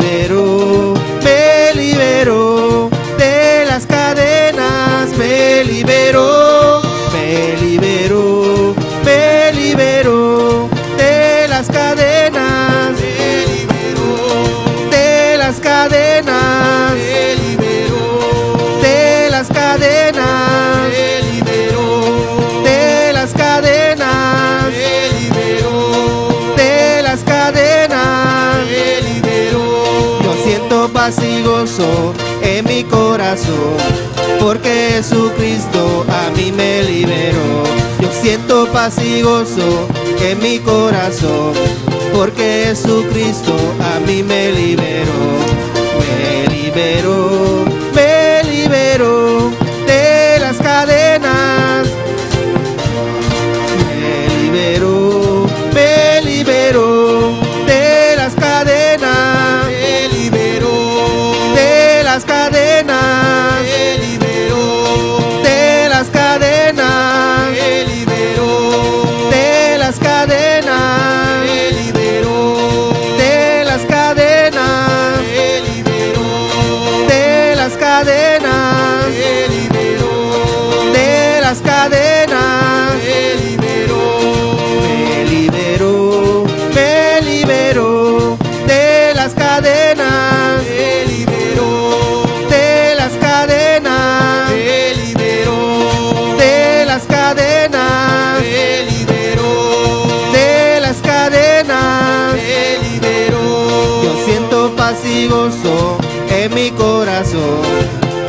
liberó, me liberó, de las cadenas me liberó. Me liberó, me liberó, de las cadenas, de las cadenas, de las cadenas, de las cadenas, de las cadenas. Yo siento paz y gozo en mi corazón, porque Jesucristo a mí me liberó. Yo siento paz y gozo en mi corazón, porque Jesucristo a mí me liberó. Me liberó, me liberó, de las cadenas. Me liberó, me liberó, de las cadenas. Me liberó, de las cadenas. Me liberó, de las cadenas. Me liberó, de las cadenas. Me liberó, de las cadenas. Me liberó, de las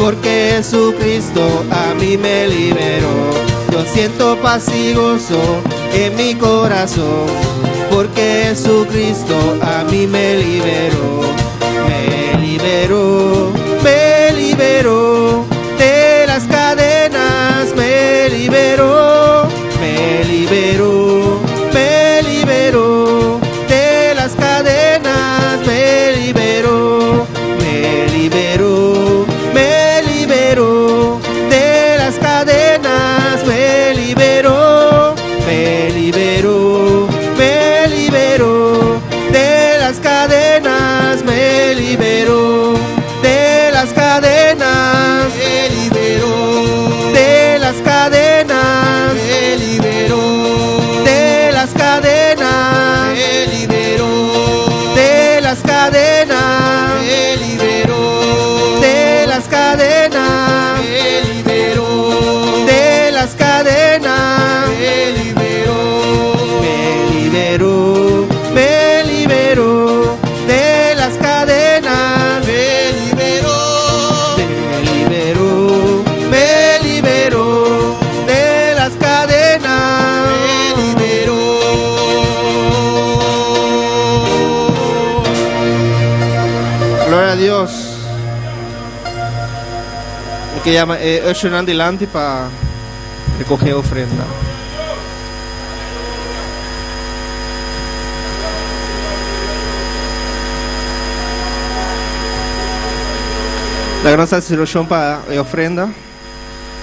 porque Jesucristo a mí me liberó. Yo siento paz y gozo en mi corazón, porque Jesucristo a mí me liberó. Me liberó, me liberó de las cadenas, me liberó, me liberó, me liberó de las cadenas, me liberó, me liberó, me liberó de las cadenas, me liberó, me liberó, me liberó de las cadenas, me liberó de las cadenas, me liberó de las cadenas, me liberó de las cadenas, me liberó de las cadenas, me liberó de las cadenas, me liberó de las cadenas, me liberó, me liberó, me liberó de las cadenas, me liberó, me liberó, me liberó de las cadenas, me liberó. Gloria a Dios. Y que llama usher adelante para recoger ofrenda. La gran satisfacción para la ofrenda.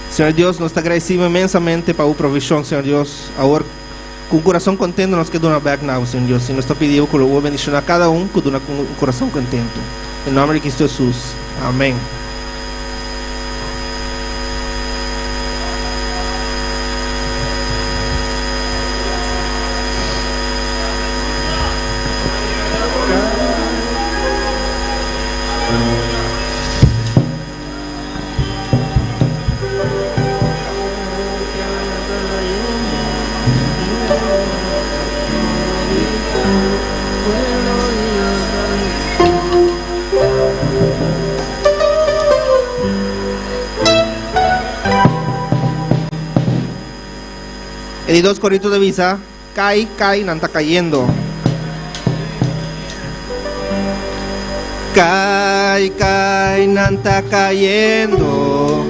Señor Dios, nos agradecemos inmensamente para tu provisión, Señor Dios. Ahora, con corazón contento, nos queda una back now, Señor Dios. Y nos está pidiendo que lo voy a bendicionar a cada uno con un corazón contento. En nombre de Cristo Jesús. Amén. El 2 Corintios de Visa, cae, no está cayendo. Cae, no está cayendo.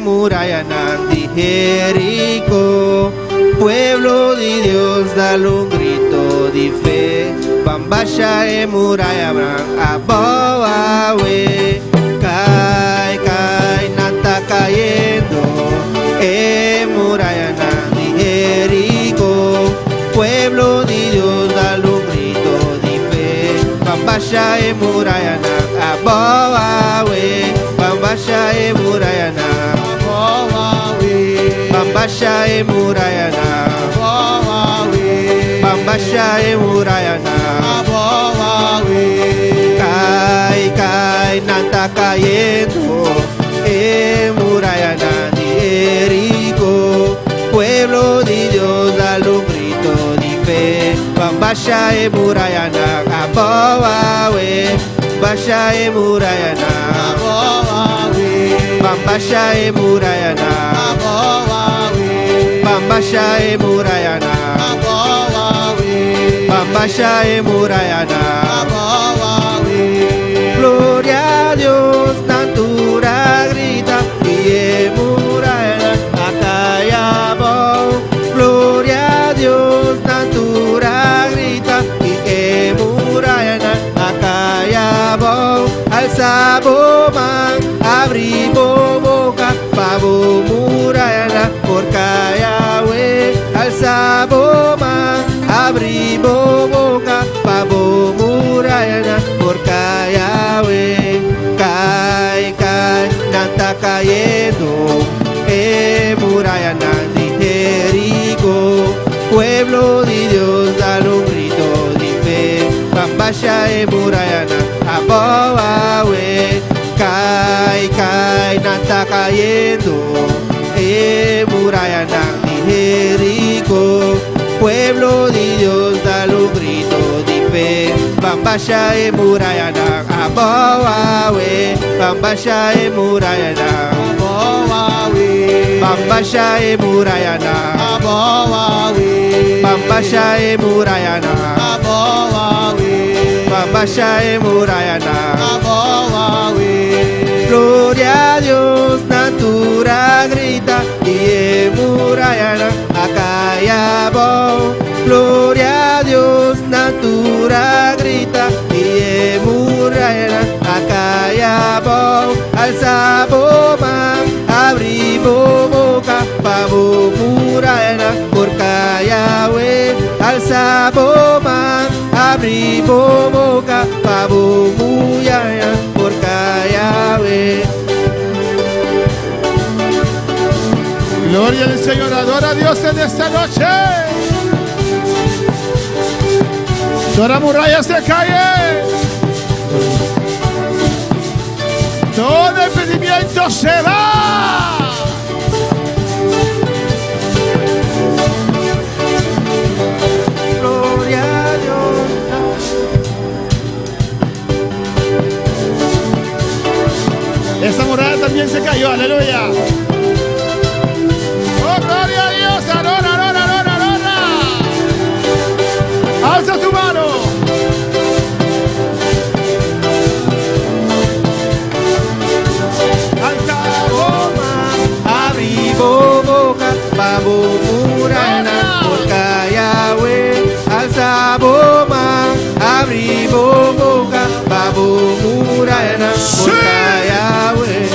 Muralla de Jericó. Pueblo de Dios, dale un grito de fe. Bambasha muralla abawe. Cae, no está cayendo. Muralla Jericó, pueblo de Dios, dale un grito de fe. Bambasha muralla abawe, Bambasha muralla abawe, Bambasha muralla abawe, Bambasha muralla abawe. Cae, no está cayendo, muralla de Jericó. Pueblo de Dios, dale un grito de fe. Bambasha muralla abawe, Bambasha muralla abawe, Bambasha muralla abawe, Bambasha muralla abawe, Bambasha muralla abawe. Gloria a Dios, natura grita y muralla acallado. Gloria a Dios, natura grita y muralla acallado. Alza man, abri boca, pavo muralla por Yahweh. Alza man, abri boca, pavo muralla por Yahweh. Cae, no está cayendo. Muralla de Jericó, pueblo de Dios, dale un grito de fe. Bambasha muralla abawe. Cae, no está cayendo. Muralla de Jericó, pueblo de Dios, dale un grito de fe. Bambasha e murayana Abawawe Bambasha e murayana Abawawe Bambasha e murayana Abawawe Bambasha e murayana Abawawe Bambasha e murayana Abawawe Gloria a Dios, natura grita y murayana acayabo. Gloria a Dios, natura grita y murayana acayabo. Alza boman, abrimos boca, pavo murayana por Yahweh. Alza boman, abrimos boca, pavo murayana por Yahweh. Gloria al Señor, adora a Dios en esta noche. Toda muralla se cae. Todo impedimento se va. Gloria a Dios. Esta muralla también se cayó, aleluya. Oh, gloria a Dios, adora, adora, adora, adora. Alza tu mano. Alza Abri boca, babo murana, porca Yahweh. Alza boma, abri boca, babo murana, porca Yahweh.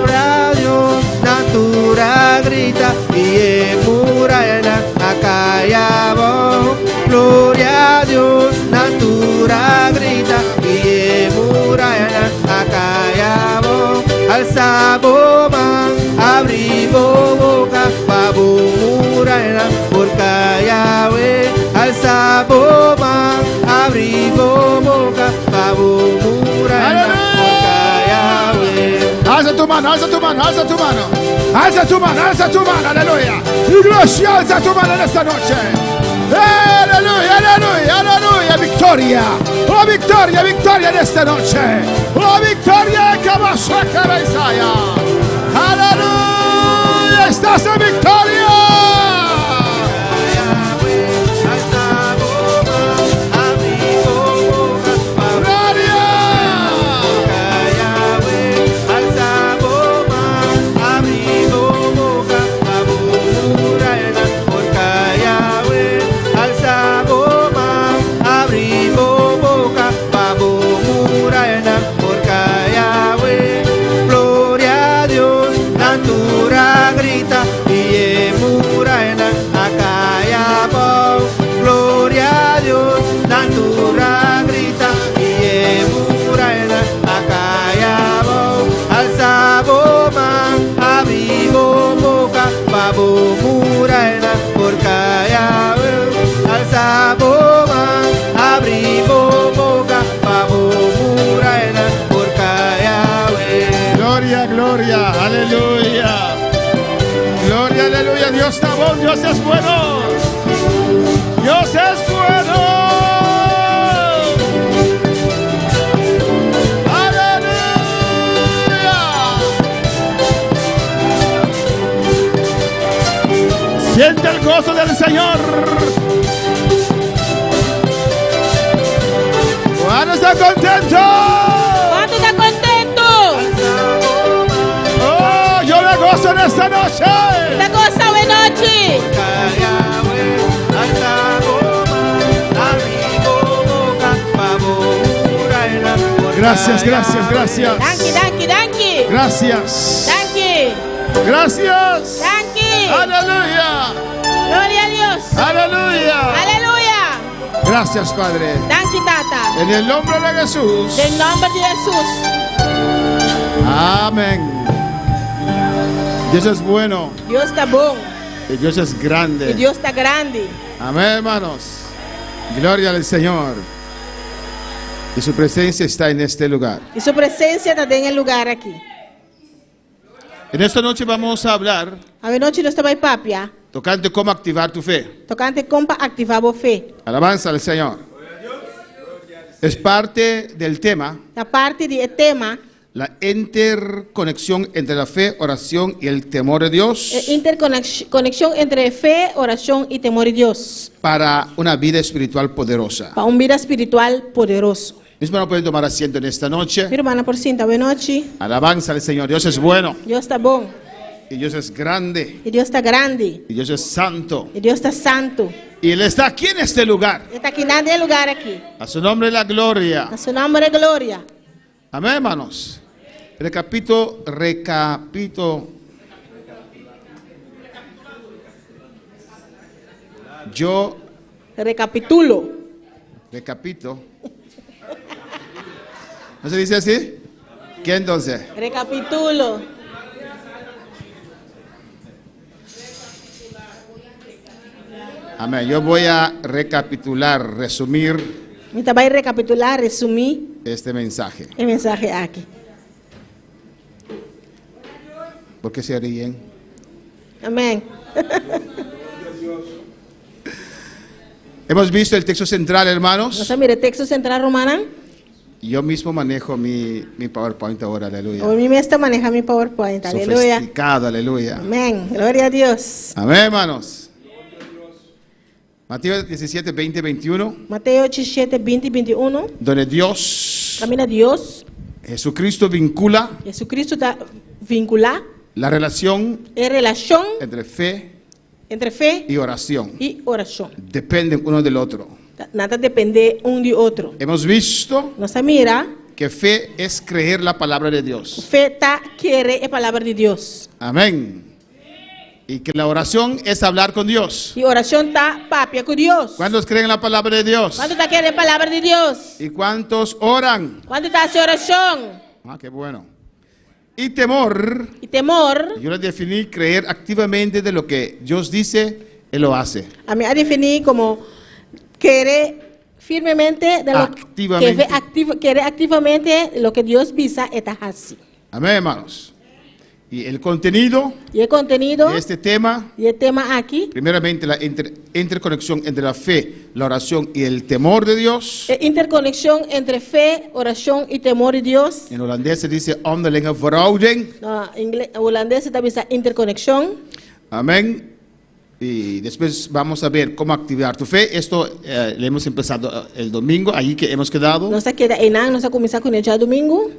Radio, natura grita y murana, acayabo. Gloria a Dios, natura grita y murana, acayabo. Alza boma, abri boca, babo murana, porca Yahweh. Alza boma, abri boca, babo murana, porca Yahweh. Alza tu mano, alza tu mano, alza tu mano. Alza tu mano, alza tu mano, aleluya. Iglesia, alza tu mano en esta noche. Aleluya, aleluya, aleluya, victoria. Oh, victoria, victoria en esta noche. Oh, victoria, cabazo, cabezaya. Aleluya, estás en victoria. Aleluya. Gloria, aleluya. Dios está bueno, Dios es bueno. Dios es bueno. Aleluya. Siente el gozo del Señor. ¿Cuánto está contento? ¿Cuánto está contento? Yo me gozo en esta noche. ¿Te goza de noche? Gracias, gracias, gracias. Danke, danke, danke. Gracias. Danke. Gracias. Danke. Aleluya. Gloria a Dios. Aleluya. Aleluya. Gracias, Padre. Danke, Tata. En el nombre de Jesús. En nombre de Jesús. Amén. Dios es bueno. Dios está bueno. Y Dios es grande. Y Dios está grande. Amén, hermanos. Gloria al Señor. Y su presencia está en este lugar. Y su presencia está en el lugar aquí. En esta noche vamos a hablar A noche nós estamos papia. tocante cómo activar tu fe. Tocante como ativar a fé. Alabanza al Señor. Es parte del tema, da parte do tema la interconexión entre la fe, oración y el temor de Dios interconexão entre fé, oração e temor de Deus para una vida espiritual poderosa. para vida espiritual poderoso. Mis hermanos pueden tomar asiento en esta noche. Minha irmã por cinta, boa noite. Alabanza al Señor. Dios es bueno Deus está bom, y Dios es grande e Deus está grande, y Dios es santo. e Deus está santo. Y Él está aquí en este lugar. Ele está aqui nesse lugar aqui. A su nombre la gloria. A seu nome é glória. Amén, hermanos. Recapito. Yo Recapitulo. recapito. ¿No se dice así? ¿Qué entonces? Recapitulo. Amén. Yo voy a recapitular, resumir Então vai recapitular, resumir este mensaje. o mensagem aqui. ¿Por qué se ríen? Amém. Hemos visto el texto central, hermanos. Nós mira texto central romana. Yo mismo manejo mi PowerPoint ahora, aleluya. O mim mesmo maneja mi PowerPoint. Aleluia. Sofisticado, aleluya. Amém. Glória a Deus. Amén, hermanos. Mateo 17, 20, 21. Mateus 17, 20 e 21. Donde Dios, Camina Deus. Jesucristo vincula Jesucristo está vincular la relación a relação entre fe entre fé y oración. e oração. Dependen uno del otro. Nada depende um de outro. Hemos visto Nossa mira, que fe es creer la palabra de Dios. fé está querer a palavra de Deus. Amén. Y que la oración es hablar con Dios. E oração está papia com Deus. ¿Cuántos creen la palabra de Dios? Quando está querendo a palavra de Deus? ¿Y cuántos oran? Quando está a oração? Ah, qué bueno. Y temor, E temor, yo lo definí creer activamente de lo que Dios dice, Él lo hace. a mim a definir como querer firmemente de lo Activamente. querer activamente lo que Deus visa está assim. Amén, hermanos. Y el contenido E o contenido de este tema, e o tema aqui primeramente la interconexión entre la fe, la oración y el temor de Dios. é interconexão entre fé, oração e temor de Deus. En holandés se dice onderlinge verhouding. No inglês, holandês também está interconexão. Amén. Y después vamos a ver cómo activar tu fe. Esto le hemos empezado el domingo, allí que hemos quedado. Nossa queda enang, nossa começar com o dia domingo.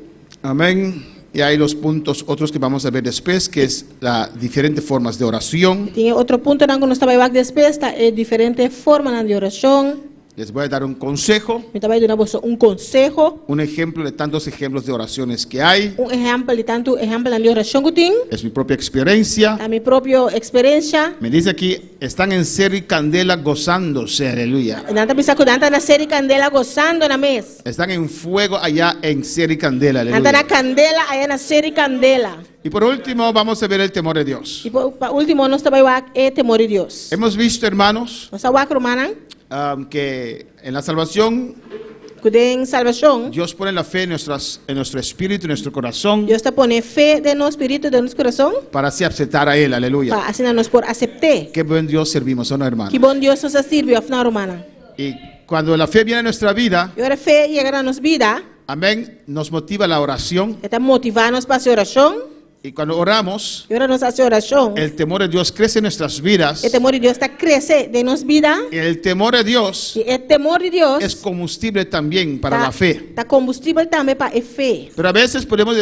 Amén. Y hay los puntos otros que vamos a ver después, que es las diferentes formas de oración. Tinha outro ponto não que nós estava back después, está diferente forma de oração. Les voy a dar un consejo, Me estava dando conselho, un ejemplo de tantos ejemplos de oraciones que hay. exemplo de tanto exemplo de oração que tenho, Es mi propia experiencia. a minha própria experiência. Me dice aquí, están en cero y candela gozándose, aleluya. Nanta bisa ko nanta na série candela gozando na mes. Están en fuego allá en cero y candela, Nanta na aleluya. candela aí na série candela. Y por último, vamos a ver el temor de Dios. E por último nós estava back temor de Deus. Hemos visto, hermanos, Nós estava back romana, que en la salvación que salvação. Dios pone la fe en nuestro espíritu, en nuestro corazón, Deus está pone fé de nosso espírito, de nosso coração, para así aceptar a Él, aleluya. para assim nós por aceitar. Qué buen Dios servimos, ¿o no, hermano? Que bom Deus nos sirve a romana. Y cuando la fe viene a nuestra vida, E ora fé chega na nossa vida, amén, nos motiva la oración. está motivar-nos para a oração. Y cuando oramos, E ora nós a oração. el temor de Dios crece en nuestras vidas. O temor de Deus está crescendo de nossa vida. Y el temor de Dios E o temor de Deus es combustible también para la fe. está combustível também para a fé. Pero a veces podemos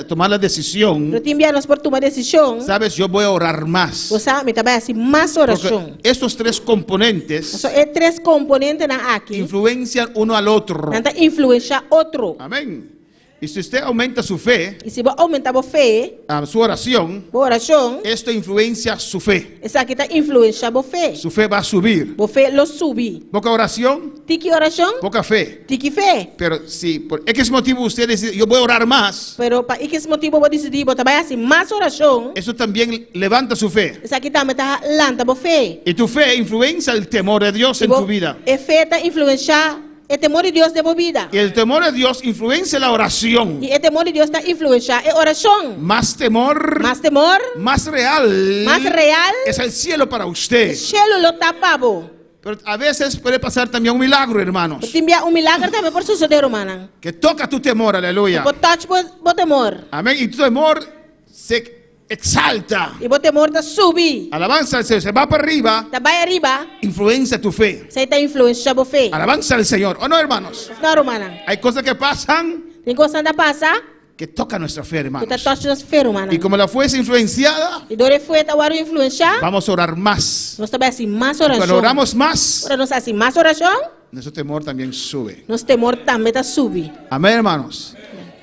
tomar la decisión, Pero te enviamos por tomar decisão. sabes, yo voy a orar más. Você me trabalha assim mais oração. Porque estos tres componentes Só é três componentes na aqui. influencian uno al otro. Tenta influenciar outro. Amén. Y si usted aumenta su fe, E se você aumentar a fé, su oración, a oração, esto influencia su fe. essa aqui está influenciando a fé. Su fe va a subir. A fé lo subir. Poca oración, Tiki oração, poca fe. tiki fé. Pero si por X motivo usted dice, yo voy a orar más, Pero para esse motivo eu decidi vou trabalhar assim mais oração. eso también levanta su fe. Essa aqui também está lanta a fé. Y tu fe influencia el temor de Dios en tu vida. A fé está influenciar o temor de Deus de sua vida. Y el temor de Dios influencia la oración. E o temor de Deus está influenciar a oração. Más temor, Mais temor, más real, mais real, es el cielo para o usted. cielo lo tapavo. Pero a veces puede pasar también un milagro, hermanos, Timbia milagre também por suceder, hermana. que toca tu temor, aleluya. Por touch por temor. Amén. Y tu temor se exalta. E por temor tá subir. Alabanza al Señor. Se va para arriba, Tá vai arriba, influencia tu fe. você tá influenciando a fé. Alabanza al Señor. ¿O no, hermanos? Não, hermana. Hay cosas que pasan Tem coisa que passa, que tocan nuestra fe, que tá hermanos. touch nas fé, hermana. Y como la fuerza influenciada, E dore fé tá waro influenciar. vamos a orar más. Nós também assim mais Cuando oração. oramos más, Ora nós assim mais oração, nuestro temor también sube. nosso temor também tá subir. Amén, hermanos.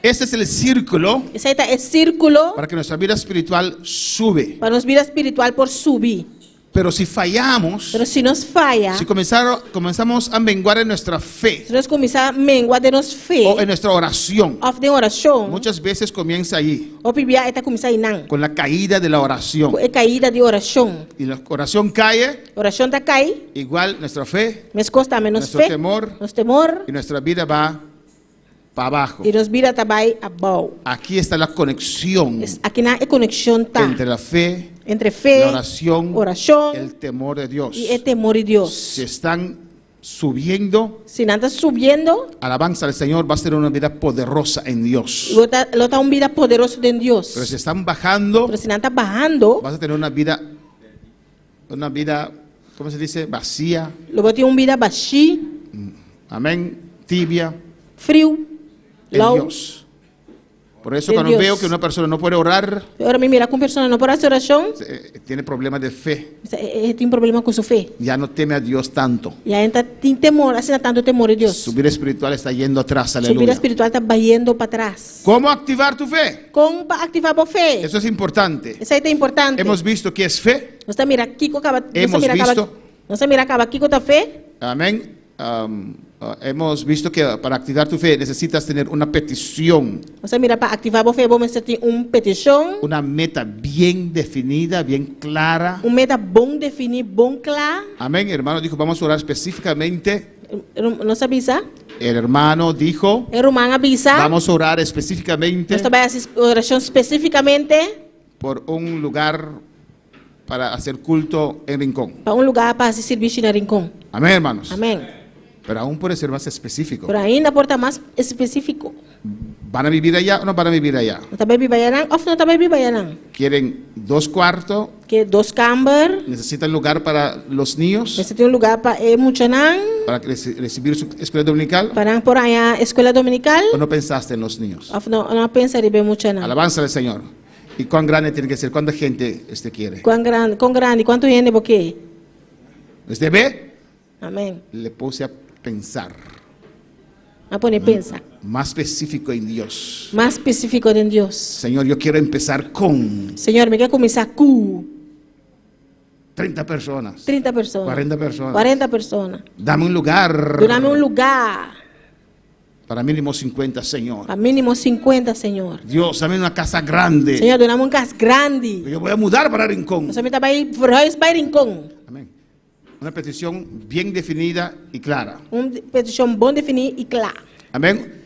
Este es el círculo Esse aí tá é círculo para que nuestra vida espiritual sube. para nossa vida espiritual por subir. Pero si fallamos, Pero se nós falha, si comenzamos a menguar en nuestra fe se nós começar a menguar de nossa fé, o en nuestra oración, of de oração, muchas veces comienza allí, o pibia está começar a não. con la caída de la oración. É caída de oração. Y la oración cae, Oração tá cai, igual nuestra fe mas costa menos Nuestro fé, temor. nosso temor, y nuestra vida va para abajo. e nos vida também abaixo. Aquí está la conexión Aqui na é conexão tá entre la fe, entre fé, la oración, oração el temor de Dios. e o temor de Deus. Se están subiendo, Se não está subindo, alabanza al Señor, vas a tener una vida poderosa en Dios. lo tá uma vida poderosa de Deus. Pero si están bajando, Pero se não está bajando, vas a tener una vida, ¿cómo se dice? Vacía, lo vai ter uma vida baixa, amén, tibia frio, en low. Dios. Por eso En cuando Dios. veo que una persona no puede orar, Agora me mira com pessoa não pode fazer oração, tiene problemas de fe, tem problema com sua fé. ya no teme a Dios tanto. E ainda tem temor, assim tanto temor de Deus. Su vida espiritual está yendo atrás, Sua vida aleluya. espiritual está indo para trás. ¿Cómo activar tu fe? Como para ativar a fé? Eso es importante. Isso aí é importante. Hemos visto que es fe, Você mira Kiko acaba, Hemos visto. Você mira acaba Kiko da fé? amén. Hemos visto que para activar tu fe necesitas tener una petición, Você mira para ativar a fé, vamos ter petição, una meta bien definida, bien clara. meta bom definir, bom claro. Amén. El hermano dijo, vamos a orar específicamente. Não se avisa? El hermano dijo, É romano avisa. vamos a orar específicamente Nós também oração especificamente por un lugar para hacer culto en Rincón. para lugar para se servir na rincão. Amén, hermanos. Amém. Pero aún puede ser más específico. Por ainda porta mais específico. ¿Van a vivir allá o no van a vivir allá? Não também bibayanang, ou não também bibayanang. ¿Quieren 2 cuartos? Que 2 câmara, ¿Necesitan lugar para los niños? você tem lugar para muchanang, ¿Para recibir su escuela dominical? para por aí a escola dominical. ¿O no pensaste en los niños? Ou não pensa de bem muchanang. Alabanza al Señor. ¿Y cuán grande tiene que ser? ¿Cuánta gente quiere? Quão grande, quanto gente porque? ¿Desde ve? Amém. Le puse a pensar. A poner pensa. Más específico en Dios. Mais específico de Deus. Señor, yo quiero empezar con Senhor, me quer começar com 30 personas. 30 pessoas. 40 personas. 40 pessoas. Dame un lugar. Dá-me lugar. Para mínimo 50, Señor. Para mínimo 50, Senhor. Dios, dame una casa grande. Senhor, dá-me casa grande. Yo voy a mudar para Rincón. Você me está aí, verhuis para rincão. Amén. Una petición bien definida y clara. Petição bom definir e claro. Amén.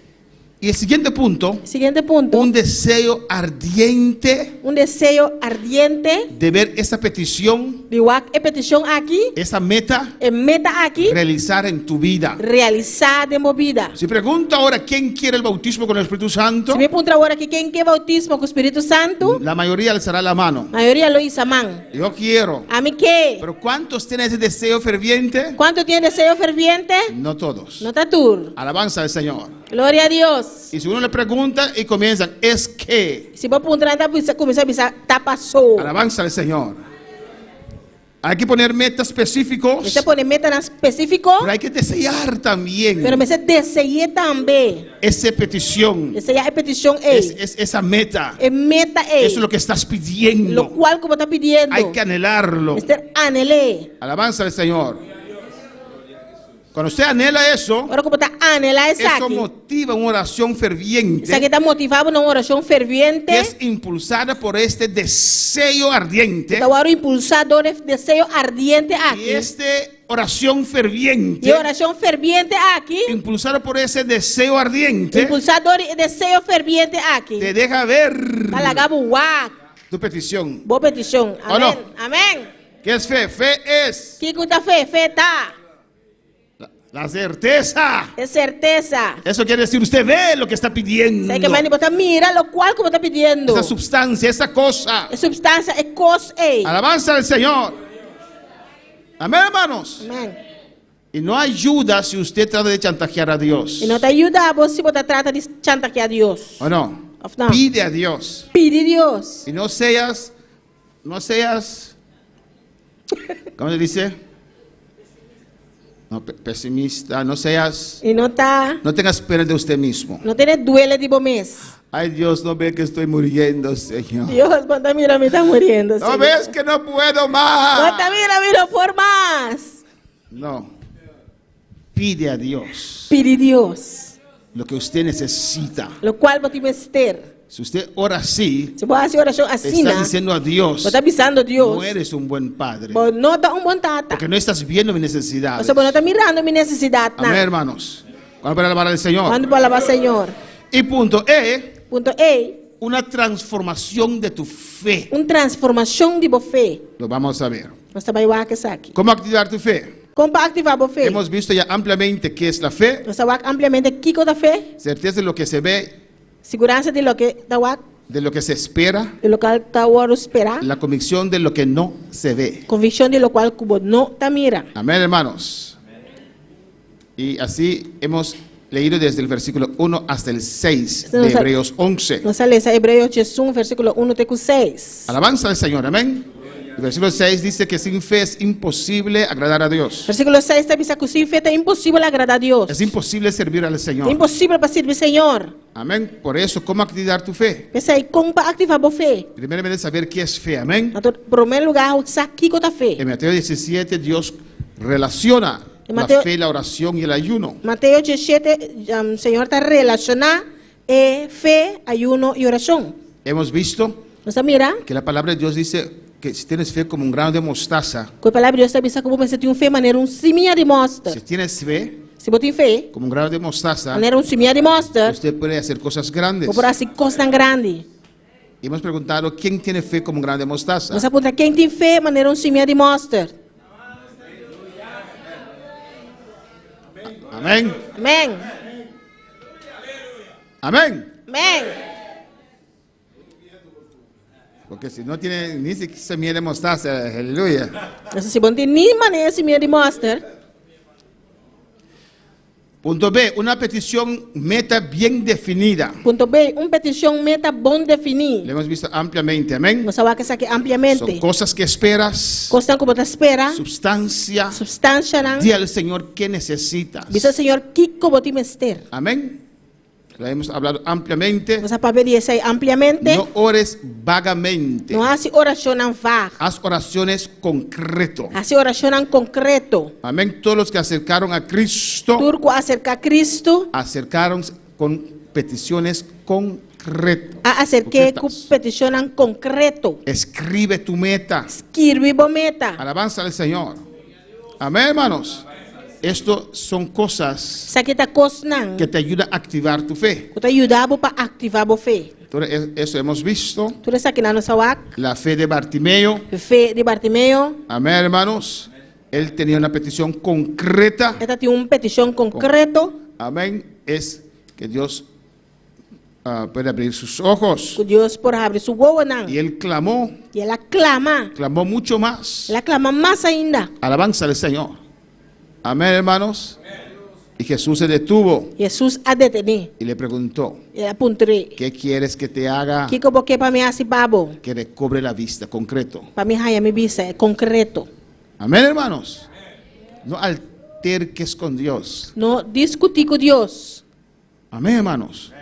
Y el siguiente punto, Seguinte ponto. un deseo ardiente Desejo ardiente. de ver esa petición, De petição aqui. esa meta, Meta aqui. realizar en tu vida. Realizar de movida. Si pregunto ahora quién quiere el bautismo con el Espíritu Santo, Se me pergunta agora aqui quem quer bautismo com o Espírito Santo, la mayoría alzará la mano. a maioria lo diz amém. Yo quiero. A mim que? Pero ¿cuántos tienen ese deseo ferviente? Quanto tem desejo ferviente? No todos. Não está tudo. Alabanza al Señor. Glória a Deus. Y si uno le pregunta y comienzan, es que, Se você perguntar, começar a pensar, tá passou. alabanza al Señor. Hay que poner metas específicos, Você põe meta na específico, pero hay que desear también pero você deseja também. esa petición, Desejar é petição esa meta. é meta Eso es lo que estás lo pidiendo. qual como está pedindo. Hay que anhelarlo. Este anelé. Alabanza al Señor. Cuando usted anhela eso, Agora como está anelar eso aqui. motiva una oración Isso aqui ferviente está motivado numa oração ferviente. que es impulsada por este deseo ardiente. Então agora o impulsador é desejo ardiente Y aqui. esta oración ferviente, E oração ferviente aqui. impulsada por ese deseo ardiente, Impulsador e desejo ferviente aqui. te deja ver Talagabo uak. tu petición. Boa petição. Ou não? Amém. Amém. ¿Qué es fe? Fe es Que cuida fé? Fé tá. La certeza. É certeza. Eso quiere decir, usted ve lo que está pidiendo. Sei que mani bota mira lo cual como está pidiendo. Esa sustancia, esa cosa. É substância, é coisa. Alabanza al Señor. Amén, hermanos. Amém. Y no ayuda si usted trata de chantajear a Dios. E não te ajuda você botar trata de chantajear a Deus. ¿O no? Of não. Pide a Dios. Pide Deus. Y no seas, ¿cómo se dice? No, pesimista, no seas, E não tá, no tengas pena de usted mismo. não tem duele de mês. Ay, Dios, no ve que estoy muriendo, Señor. Deus, bota mira, me está muriendo. No ves que no puedo más. Bota mira por mais. No. Pide a Dios Pide Deus. lo que usted necesita. Lo qual bota mester. Si usted ora así, Se você fazer oração assim, está diciendo a Dios, bota avisando Deus. no eres un buen padre. Não tá bom tata. Porque no estás viendo mi necesidad. Você não está mirando minha necessidade. Amén, hermanos. Vamos para alabar al Señor. Quando para alabar Senhor. Y punto E, Ponto E. una transformación de tu fe. Transformação de boa fé. Lo vamos a ver. Nós também vamos aqui. ¿Cómo activar tu fe? Como para ativar boa fé? Hemos visto ya ampliamente qué es la fe, Nós vamos ampliamente aqui com a fé. certeza de lo que se ve, Segurança de lo que da de lo que se espera, de lo que está a esperar. la convicción de lo que no se ve. Convicção de lo qual cubo não está mira. Amén, hermanos. Y así hemos leído desde el versículo 1 hasta el 6 de Hebreos 11. Nós lemos Hebreus 1, versículo 1 até 6. Alabanza al Señor, amén. El versículo 6 dice que sin fe es imposible agradar a Dios. Versículo 6 está dizendo que sem fé é impossível agradar a Deus. Es imposible servir al É Señor. impossível para servir o Senhor. Amén. Por eso, ¿cómo activar tu fe? Pensa aí, como para ativar a fé? Primeramente, saber qué es fe. Amén. Em primeiro lugar, está aqui com a fé. En Mateo 17, Dios relaciona En la Mateo- fe, la oración y el ayuno. Mateus 17, o Senhor está relacionando fé, ayuno e oração. Hemos visto Nós mira, que la palabra de Dios dice que si tienes fe como un grano de mostaza, com a palavra de Deus está dizendo como você tem fé, maneira seminha de si mostarda. tienes fe Se você tem fé, como un grano de mostaza, maneira seminha de mostarda, usted puede hacer cosas grandes. ou por assim, coisa tão grande. Y hemos preguntado, ¿quién tiene fe como un grano de mostaza? Nós aponta quem tem fé, maneira seminha de mostarda. Amén. Amém. Amén. Amém. Porque si no tiene ni siquiera semilla de mostaza, aleluya. Nós se não tem nem maneira seminha de mostarda. Punto B, una petición meta bien definida. Ponto B, petição meta bom definir. Lo hemos visto ampliamente, amén. Nós vamos aqui Son ampliamente. cosas que esperas, Coisa como te espera, substancia. substância, não. Di al Señor qué necesitas. Dice o Senhor que como te mester. Amén. Lo hemos hablado ampliamente. Nós vamos ver isso aí ampliamente. No ores vagamente. Não há oração não vaga. Haz oraciones concreto. Há oração em concreto. Amén. Todos los que acercaron a Cristo, Turco acerca a Cristo, acercaron con peticiones concretas. a acerque com petição em concreto. Escribe tu meta. Escreve a meta. Alabanza al Señor. Amén, hermanos. Esto son cosas Isso aqui está coisa que te ayudan a activar tu fe. que te ajuda para ativar a fé. Entonces, eso hemos visto. Tudo isso aqui na nossa WAC. La fe de Bartimeo. Fé de Bartimeu. Amén, hermanos. Él tenía una petición concreta. Esta tem petição concreto. Amén. Es que Dios puede abrir sus ojos. Que Deus por abrir sua boa não. Y él clamó. E ela clama Mucho más. mais ainda. Alabanza al Señor. Amén, hermanos. Y Jesús se detuvo Jesus a detener. y le preguntó, E apontrei. ¿qué quieres que te haga? Que como que para mim assim babo. Que recobre la vista, concreto. Para mim raia me vista é concreto. Amén, hermanos. No alterques con Dios. Não discutir com Deus. Amén, hermanos.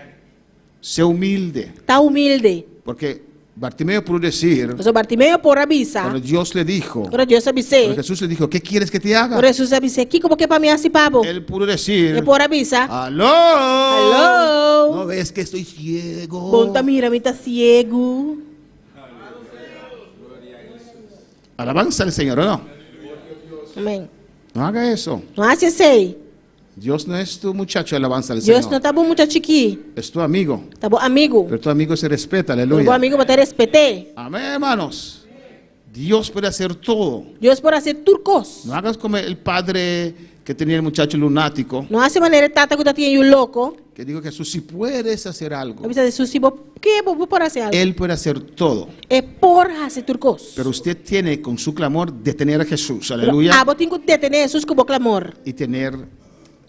Sé humilde. Tá humilde. Porque Bartimeo pudo decir, O Bartimeu por avisa. cuando Dios le dijo, Ora Deus cuando avise. Jesús le dijo, ¿qué quieres que te haga? Ora Jesus avise. Que como que para mim assim babo. Él pudo decir, E por avisa. ¡aló! Alô. ¿No ves que estoy ciego? Ponta mira, me tá ciego. Alabanza al Señor, ¿o no? Amém. No haga eso. Não acha sei. Dios no es tu muchacho, alabanza al Deus não Señor. tá bom muito chiqui. Es tu amigo. Tá bom amigo. Pero tu amigo se respeta, O bom aleluya. amigo vai te respeitar. Amén, hermanos. Dios puede hacer todo. Deus pode fazer turcos. No hagas como el padre que tenía el muchacho lunático, Não há se maneira tata que tinha o louco. que dijo, Jesús, si puedes hacer algo, Eu preciso Jesus, se que vou por fazer algo. Él puede hacer todo. É por fazer turcos. Pero usted tiene con su clamor detener a Jesús, aleluya, Ah, vou ter que detener Jesus com o clamor. y tener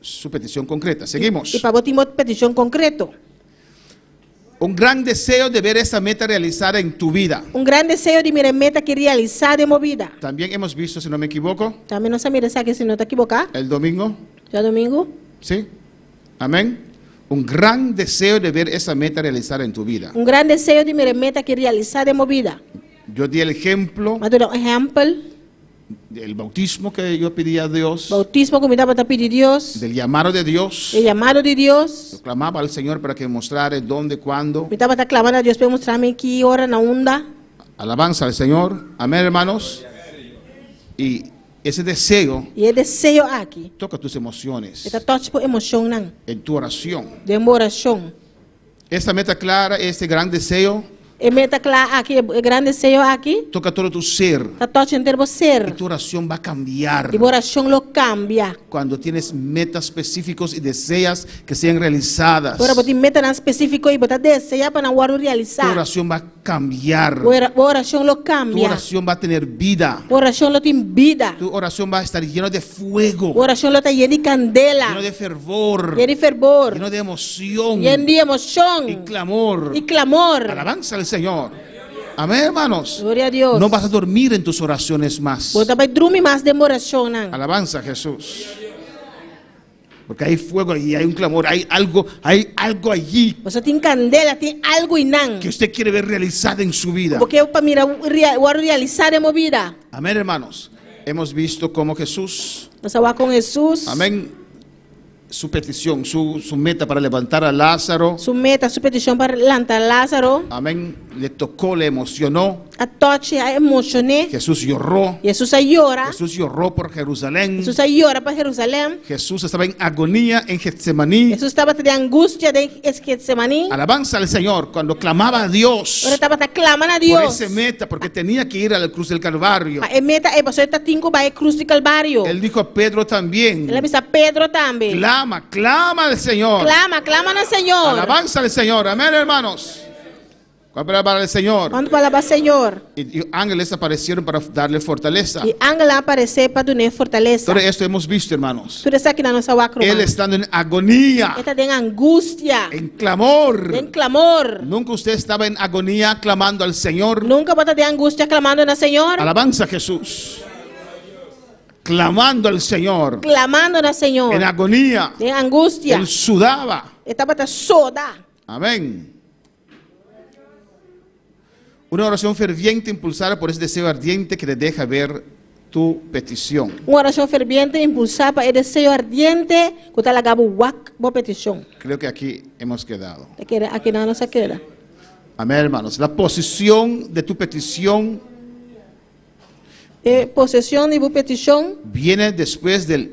su petición concreta. Seguimos. E para vou ter uma petição concreto. Un gran deseo de ver esa meta realizada en tu vida. Grande desejo de minha meta que realizar de movida. También hemos visto, si no me equivoco, Também não sabia que se não está equivocado. el domingo, Já domingo. ¿sí? Amén. Un gran deseo de ver esa meta realizada en tu vida. Grande desejo de minha meta que realizar de movida. Yo di el ejemplo Mas dar exemplo. del bautismo que yo pedí a Dios, Bautismo que me dava para pedir Deus. del llamado de Dios. O chamado de Deus. Yo clamaba al Señor para que me mostrara dónde, cuándo. Me estava clamando a Deus para mostrar-me que hora na onda. Alabanza al Señor. Amén, hermanos. Y ese deseo E é desejo aqui. toca tus emociones Está todo tipo emoção não. en tu oración. De uma oração. Esta meta clara, este gran deseo, E meta clara aqui, é grande desejo aqui. toca todo tu ser. Está todo inteiro Y ser. tu oración va a cambiar E a oração lo cambia. cuando tienes metas específicos y deseas que sean realizadas. Agora botar meta na específico e botar desejo para não Tu realizar. oración va a cambiar. A oração lo Tu cambia. oración va a tener vida. A oração lo tem vida. Tu oración va a estar lleno de fuego, A oração lo está lleno de lleno candela. de fervor, Lleno de fervor. lleno de emoción Lleno de emoção. y clamor. E clamor. Alabanza al Señor. Amén, hermanos. Glória a Deus. No vas a dormir en tus oraciones más. Você vai dormir mais de oração não. Alabanza a Jesús. Porque hay fuego y hay un clamor, hay algo allí Você tem candela, tem algo e não. que usted quiere ver realizado en su vida. Porque para mirar o realizar de movida. Amén, hermanos. Hemos visto cómo Jesús, Nós vamos com Jesus. amén, su petición, su meta para levantar a Lázaro, Sua meta, sua petição para levantar Lázaro. amén, le tocó, le emocionó. A toque, a emocioné. Jesús lloró. Jesus llora. Jesús lloró por Jerusalén. Jesus llora para Jerusalém. Jesús estaba en agonía en Getsemaní. Jesus estava de angústia de Getsemaní. Alabanza al Señor cuando clamaba a Dios Agora estava clamando a por Deus. ese meta, porque tenía que ir a la cruz del Calvario. A meta é você está tinco vai cruz de Calvário. Él dijo a Pedro también, Ele avisa Pedro também. clama al Señor. Clama no Senhor. Alabanza al Señor, amén, hermanos. ¿Cuál palabra del Señor? Quando palavra Senhor. Y ángeles aparecieron para darle fortaleza. E ángel aparecer para dar fortaleza. Todo esto hemos visto, hermanos. Tudo isso aqui na nossa wacro. Él estando en agonía, Está de angústia. en clamor. Tem clamor. Nunca usted estaba en agonía clamando al Señor. Nunca bota de angústia clamando no Senhor. Alabanza a Jesús. Clamando al Señor. Clamando no Senhor. En agonía. De angústia. Él sudaba. Estava a soda. Amén. Una oración ferviente impulsada por ese deseo ardiente que te deja ver tu petición. Uma oração ferviente impulsada para o desejo ardiente que está lagado boa petição. Creo que aquí hemos quedado. Aqui na nossa queda. Amén, hermanos. La posición de tu petición Possessão de boa petição viene después de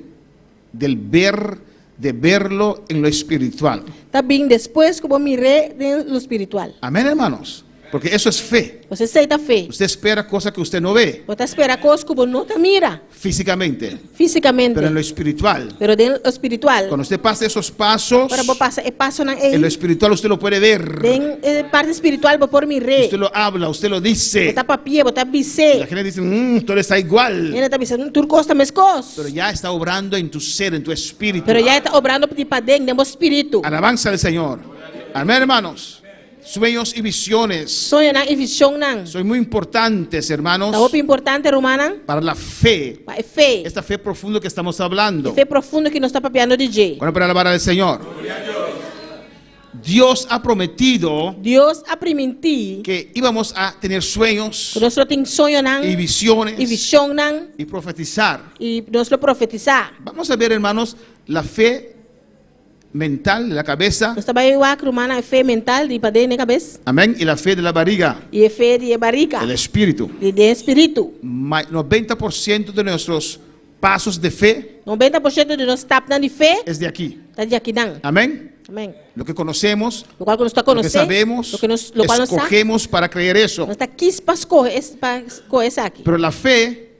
verlo en lo espiritual. está bem depois que eu mirei no espiritual. Amén, hermanos. Porque eso es fe. Você aceita fé. Usted espera cosas que usted no ve Você espera coisas que você não mira físicamente, fisicamente. pero en lo espiritual. Pero dentro espiritual. Cuando usted pasa esos pasos, Para você passar passo na en lo espiritual usted lo puede ver. Den parte espiritual para por mirei. Usted lo habla, usted lo dice. Botar papia, botar La bise. gente dice, todo está igual. Ele está dizendo, tu costa mes cos. Pero ya está obrando en tu ser, en tu espíritu. Pero já está obrando para dentro, dentro espírito. Alabanza al Señor. Amén, hermanos. Sueños y visiones Sonho na e visão não. son muy importantes, hermanos, Tá roupa importante, romana. para la fe. É fé. Esta fe profunda que estamos hablando. Fé profundo que nós está papiando DJ. Bueno, para alabar al Señor. Dios ha prometido Deus a permitir que íbamos a tener sueños que nós tem sonho não. y visiones E visão não. y profetizar. E nós lo profetizar. Vamos a ver, hermanos, la fe mental de la cabeza, Nós trabalhamos com romana é fé mental de para dentro da cabeça. amén, y la fe de la barriga, E é fé de barriga. el espíritu. E de espírito. 90% de nuestros pasos de fe 90% de nós tap de fé es de aquí. está de aqui não. Amén. Amém. Lo que conocemos, O qual nós está lo que conhecendo, sabemos, o que nós, lo qual nós sabe, escogemos para creer eso. nós está aqui para escolher isso aqui. Pero la fe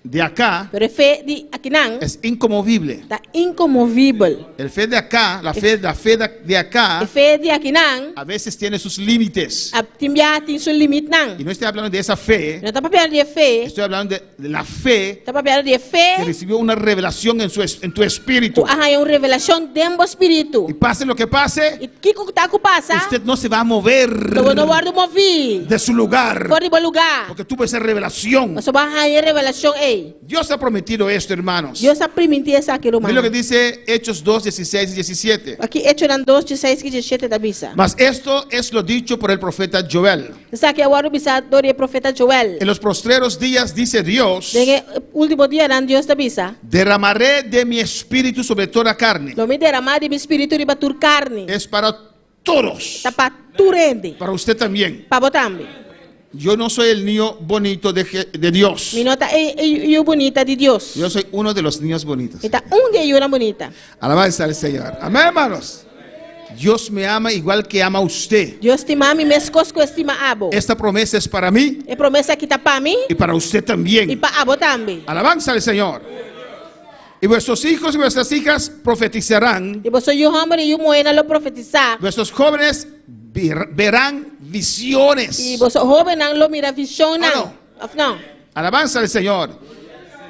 de acá Pero a fé de aqui não es inconmovible. está incomovível. El fe de acá, la fe de A acá, fé de aqui não a veces tiene sus límites. a timbia tem seu limite não. Y no estoy hablando de esa fe, Não está para de fé, estoy hablando de la fe está para de que fé. recibió una revelación en tu espíritu. Tu arranha uma revelação dentro do espírito. Y pase lo que pase, E que está com passa? usted no se va a mover Não guarda mover. de su lugar, Fora do lugar. porque tuvo esa revelación. Mas vai arranhar revelação ei. Dios ha prometido esto, hermanos. Deus está permitindo isso aqui, Mira lo irmão. que dice Hechos 2, 16 y 17. Aqui Hechos 2, 16 e 17 da bisa. Mas esto es lo dicho por el profeta Joel. Isso aqui é o bisa do profeta Joel. En los postreros días, dice Dios, Denge último dia dan Deus da bisa. derramaré de mi espíritu sobre toda carne. Lo me derramar de meu espírito de batur carne. Es para todos, Tá para tu rende. para usted también. Para botambe. Yo no soy el niño bonito de Dios. Mi nota é bonita de Deus. Yo soy uno de los niños bonitos. Então, é uma bonita. Alabanza al Señor. Amén, hermanos. Dios me ama igual que ama a usted. Deus te ama, mes cosco estima abo. Esta promesa es para mí É promessa que tá para mim y para usted e también. para abo também. Alabanza al Señor. Y vuestros hijos y vuestras hijas profetizarán. E você e o homem e o moena lo profetizar. Vuestros jóvenes verán visiones. E você jovem não lo mira visão não. Não. Alabanza al Señor.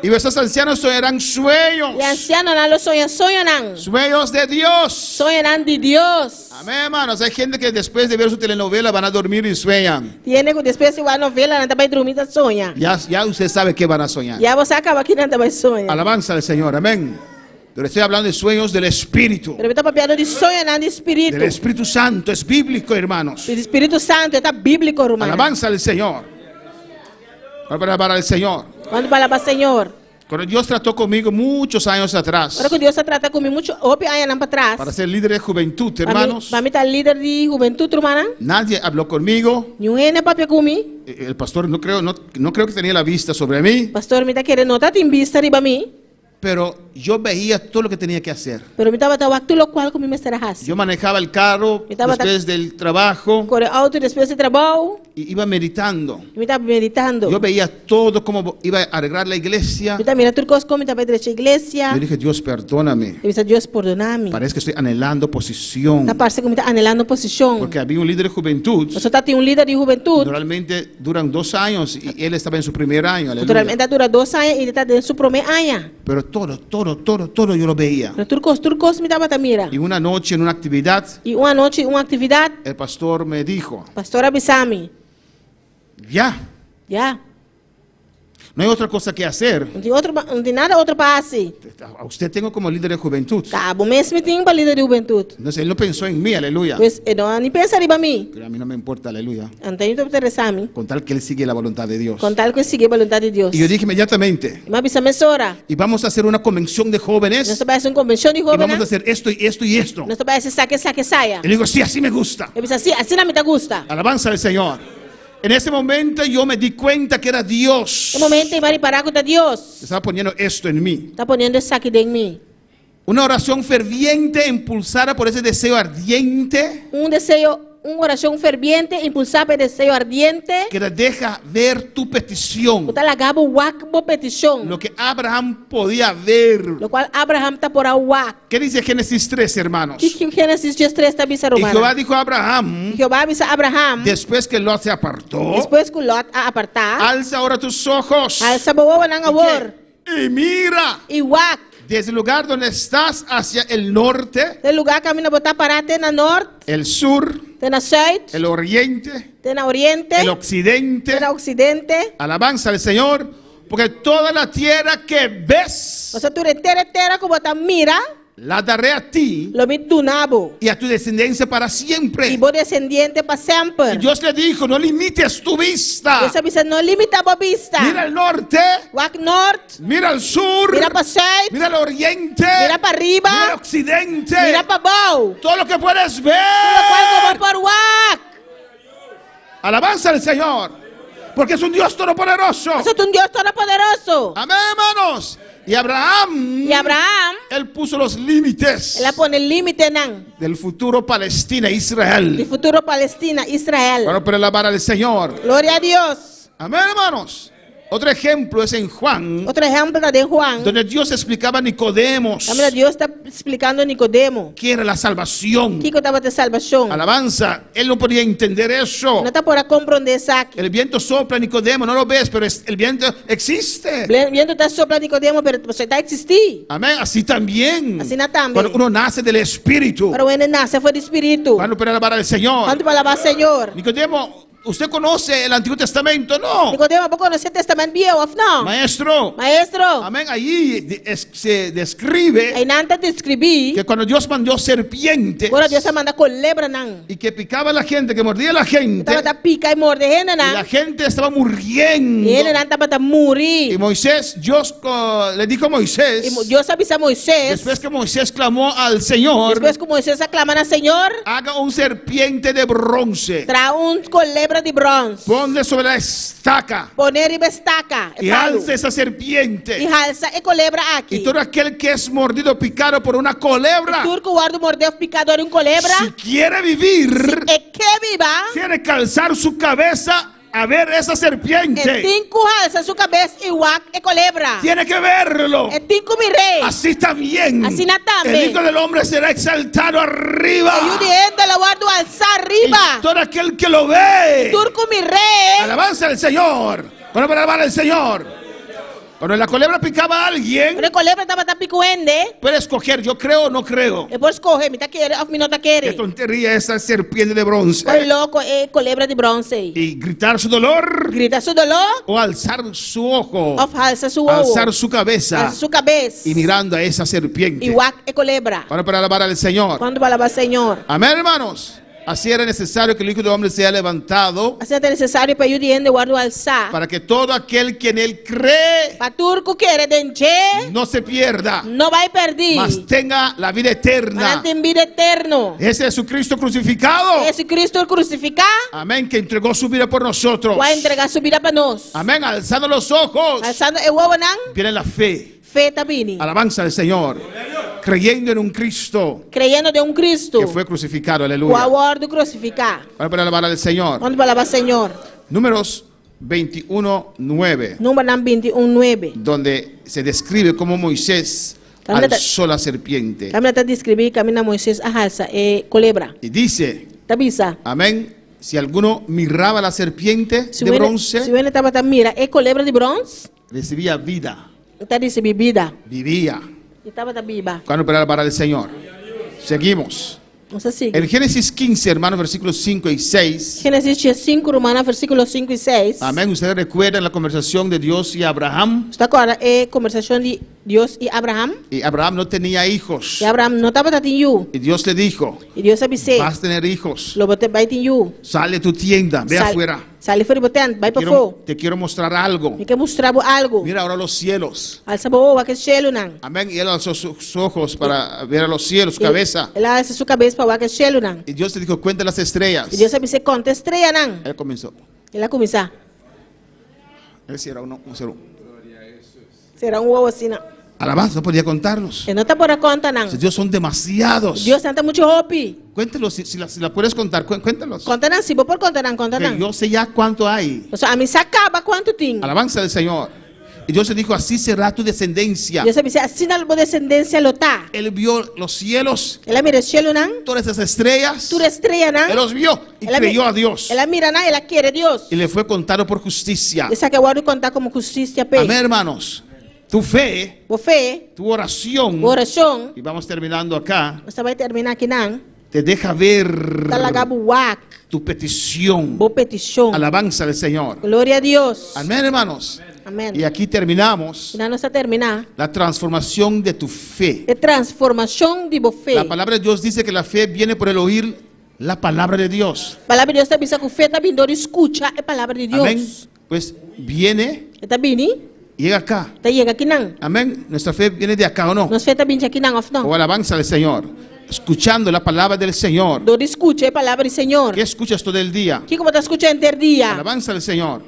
Y vuestros ancianos soñarán sueños. E anciano não lo sonha não. Sueños de Dios. Sonha não de Deus. Amén, hermanos. Hay gente que después de ver su telenovela van a dormir y sueñan. Tiene que depois de uma novela não vai dormir tá sonha. Ya usted sabe que van a soñar. Já você acaba aqui não vai sonha. Alabanza al Señor. Amén. Pero estoy hablando de sueños del Espíritu. Pero está papiando de sonha não de espírito. Del Espíritu Santo. Es bíblico, hermanos. O Espírito Santo está bíblico, irmão. Alabanza al Señor. Para el Señor. Quando fala para Senhor. Cuando Dios trató conmigo muchos años atrás Agora que Deus trata comigo muito, opi aí não para trás. para ser líder de juventud, hermanos, Para mim tá líder de juventude, irmã. nadie habló conmigo. Nenhum é papia comigo. El pastor no creo que tenía la vista sobre mí, Pastor me está querendo notar tem vista riba mim. pero yo veía todo lo que tenía que hacer. Pero me estava tudo lo qual comigo me estará fácil. Yo manejaba el carro después del trabajo Corre auto depois de trabalho. y iba meditando. Me estava meditando. Yo veía todo cómo iba a arreglar la iglesia. Me estava mirando tudo coisa como estava derecha a igreja. Yo dije, Dios, perdóname. Eu disse, Deus perdonar-me. Parece que estoy anhelando posición. Na parte que me está anelando posição. Porque había un líder de juventud. Você está tem líder de juventude. Normalmente duran 2 años y él estaba en su primer año. Aleluya. Naturalmente dura 2 anos e ele está dentro do seu primeiro ano. Pero todo yo lo veía. Pero tudo coisa me estava mira. Y una noche en una actividad, E uma noite, uma atividade, el pastor me dijo, pastora avisame. ya, Já. no hay otra cosa que hacer. Não tem nada outro para fazer. A usted tengo como líder de juventud. Cabo mesmo tem para líder de juventude. Entonces él no pensó en mí, aleluya. Pois eu não nem pensaria para mim. Pero a mí no me importa, aleluya. Não tenho que interessar-me. Con tal que él sigue la voluntad de Dios. Com tal que eu siga a vontade de Deus. Y yo dije inmediatamente, Mas avisame essa hora. y vamos a hacer una convención de Nós jóvenes. estamos fazendo convenção de Y vamos a jovens. hacer esto y esto y esto. Nós estamos fazendo saque, saia. Y le digo, sí, así me gusta. Eu disse assim não me gusta. Alabanza al Señor. En ese momento yo me di cuenta que era Dios No momento em Mari parar com Deus. que estaba poniendo esto en mí. Está poniendo esse saque em mim. Una oración ferviente impulsada por ese deseo ardiente Desejo, uma oração ferviente, impulsada pelo desejo ardiente. que te deja ver tu petición. Está lagado o wakbo petição. Lo que Abraham podía ver. Lo qual Abraham está por a wak. ¿Qué dice Génesis 3, hermanos? Que Gênesis 3 está bisa Y Jehová romana. dijo a Abraham, Jehová avisa Abraham. después que Lot se apartó, Depois que Lot a apartar. alza ahora tus ojos Alça boa ng awor. y mira E wak. desde el lugar donde estás hacia el norte, Tem lugar que a mina botar parate na norte, el sur, tem na sul, el oriente, tem na oriente, el occidente. tem na ocidente. Alabanza al Señor, porque toda la tierra que ves Você tu retera como botar mira, la daré a ti lo mit do nabo. y a tu descendencia para E siempre. bo descendiente para Y sempre. Dios le dijo, no limites tu vista. Deus avisa não limita a vista. Mira al norte, Wak norte, mira al sur, mira para sul, mira al oriente, mira para mira al arriba, occidente. mira para baixo. Todo lo que puedes Lo qual como ver. por wak. Alabanza al Señor. Porque es un Dios todopoderoso. Eso es un Dios todopoderoso. Amén, hermanos. Y Abraham, él puso los límites Él pone el límite nan. del futuro Palestina, El Israel. futuro Palestina, Israel. Bueno, para alabar al Señor. Gloria a Dios. Amén, hermanos. Otro ejemplo es en Juan, Otro ejemplo de Juan. donde Dios explicaba a Nicodemos También Dios está explicando a Nicodemo. qué era la salvación. ¿Qué estaba de salvación? Alabanza, él no podía entender eso. No está por comprender eso aquí. El viento sopla, Nicodemo, no lo ves, pero el viento existe. El viento está soplando Nicodemo, pero você está existir. Amén, así también. Así no también. Cuando uno nace del Espíritu, Pero cuando nace fue de espíritu. cuando para alabar al Señor. Cuando para alabar al Señor. Nicodemo, ¿usted conoce el Antiguo Testamento? No. Nicodemo, ¿poco conoce el Testamento Viejo? No. Maestro. Maestro. Amén, ahí se describe Aí nada te escrevi. que cuando Dios mandó serpientes Agora Deus manda culebra nan. y que picaba a la gente, que mordía a la gente, Tava da pica e morde gente y la nan. gente estaba muriendo. E ele nan tava da Y morir. Moisés, Dios le dijo a Moisés, E Deus avisa Moisés. después que Moisés clamó al Señor, Depois que Moisés aclama al Senhor, haga un serpiente de bronce, traga culebra de bronze. ponle sobre la estaca Poner e estaca. y alce esa serpiente. E alça e culebra aqui. Y todo aquel que es mordido, picado por una culebra, Turco guarda mordeu picador em culebra. si quiere vivir, E que viva. tiene que alzar su cabeza a ver esa E serpiente. cinco alça sua cabeça e uac e culebra. Tiene que verlo. E cinco mirei. Así también Así na también. el Hijo del Hombre será exaltado arriba. E o diente la guardo alçar Y arriba. todo aquel que lo ve, Turco mirei. alabanza al Señor. Bueno, para alabar al Señor. Cuando la culebra picaba a alguien, Quando culebra tava picuende. puede escoger, yo creo o no creo. Depois corre, me tá querendo, of me não tá Qué querendo. tontería esa serpiente de bronce. Oi louco, é culebra de bronze. Y gritar su dolor Grita seu dolor. o alzar su ojo, Of alça sua alzar su cabeza Alça sua cabeça. y mirando a esa serpiente. E uac é culebra. Bueno, para alabar al Señor. Quando vai lavar Senhor. Amén, hermanos. Así era necesario que el Hijo del Hombre sea levantado Assim é necessário para o diente guardo alçar. para que todo aquel que en él cree Para turco querer dente, no se pierda, não vai perder. mas tenga la vida Mas eterna. tem vida eterno. Ese Jesucristo crucificado. Esse Cristo crucificado Amén, que entregó su vida por nosotros. vai entregar sua vida para nós. Amén, alzando los ojos. Alçando o ovo não, Viene la fe, fé tá vindo. alabanza al Señor, creyendo en un Cristo Creyendo de Cristo. que fue crucificado, O aleluya. aguardo crucificar. Ahora para alabar al Señor. Quando vai lavar Senhor. Números 21:9, Número 21:9. donde se describe cómo Moisés También alzó la serpiente. Câmera está descrever caminha Moisés a alça e culebra. Y dice, Tá bisa? amén, si alguno miraba la serpiente Se de o bronce, ele estava tá mira, é culebra de bronze, recibía vida, está disse bebida. vivía. E estava tá viva. Cuando para alabar al Señor. Seguimos. Não se siga. En Génesis 15, hermanos, versículos 5 y 6. Gênesis 5, Romanos, versículos 5 e 6. Amén. Ustedes recuerdan la conversación de Dios y Abraham. Está agora é conversação de Deus e Abraham. Y Abraham no tenía hijos. E Abraham não estava tatinho. Y Dios le dijo, E Deus avisou. vas a tener hijos. Lo bote vai tinho. Sale de tu tienda, ve afuera. Sale fora botan, vai para fora. Te quiero mostrar algo. Me quer mostrar algo. Mira ahora los cielos. Alça boa que chelo não. Amén. Y él alzó sus ojos para ver a los cielos, su cabeza. Ela alça sua cabeça para que chelo não. Y Dios le dijo, cuenta las estrellas. E Deus avisou conta estrela não. Él comenzó. Ela começar. Él sí era uno, un cero. Será ovo assim não. Alabanza, no podía contarlos. E não está por a conta não. Dios son demasiados. Deus santa muito hopi. Cuéntelos, si la puedes contar, cuéntelos. Conta não, se vou por conta não, conta Que não. yo sé ya cuánto hay. O sea, a mim se acaba quanto tem. Alabanza del Señor. Y Dios le dijo, así será tu descendencia. Deus avisou assim na descendência lotá. Él vio los cielos, Ela mira chelo não. todas esas estrellas. Tu estrela Él não. los vio y Ela creyó a Dios. Ela mira não, ela quer Deus. Y le fue contado por justicia. Essa que eu vou contar como justiça pe. Amén, hermanos. Tu fe, Vou fé, tu oración, oração. y vamos terminando acá, Você vai terminar aqui não. te deja ver Talagabu wak. tu petición. Vou petição. Alabanza del Señor. Glória a Deus. Amén, hermanos. Amém. Y aquí terminamos E nós terminar. la transformación de tu fe. De transformação de fé. La palabra de Dios dice que la fe viene por el oír la palabra de Dios. A palavra de Deus está dizendo que fé está vindo de escuta a palavra de Deus. Amén. Pues viene, Está vindo. llega acá. Está chega aqui não. Amén. Nuestra fe viene de acá o no. Nós fé está vindo aqui não, of não. O alabanza del Señor. Escuchando la palabra del Señor. Do escuta a palavra do Senhor. ¿Qué escuchas todo el día? Que como está escutando ter dia? Alabanza del Señor.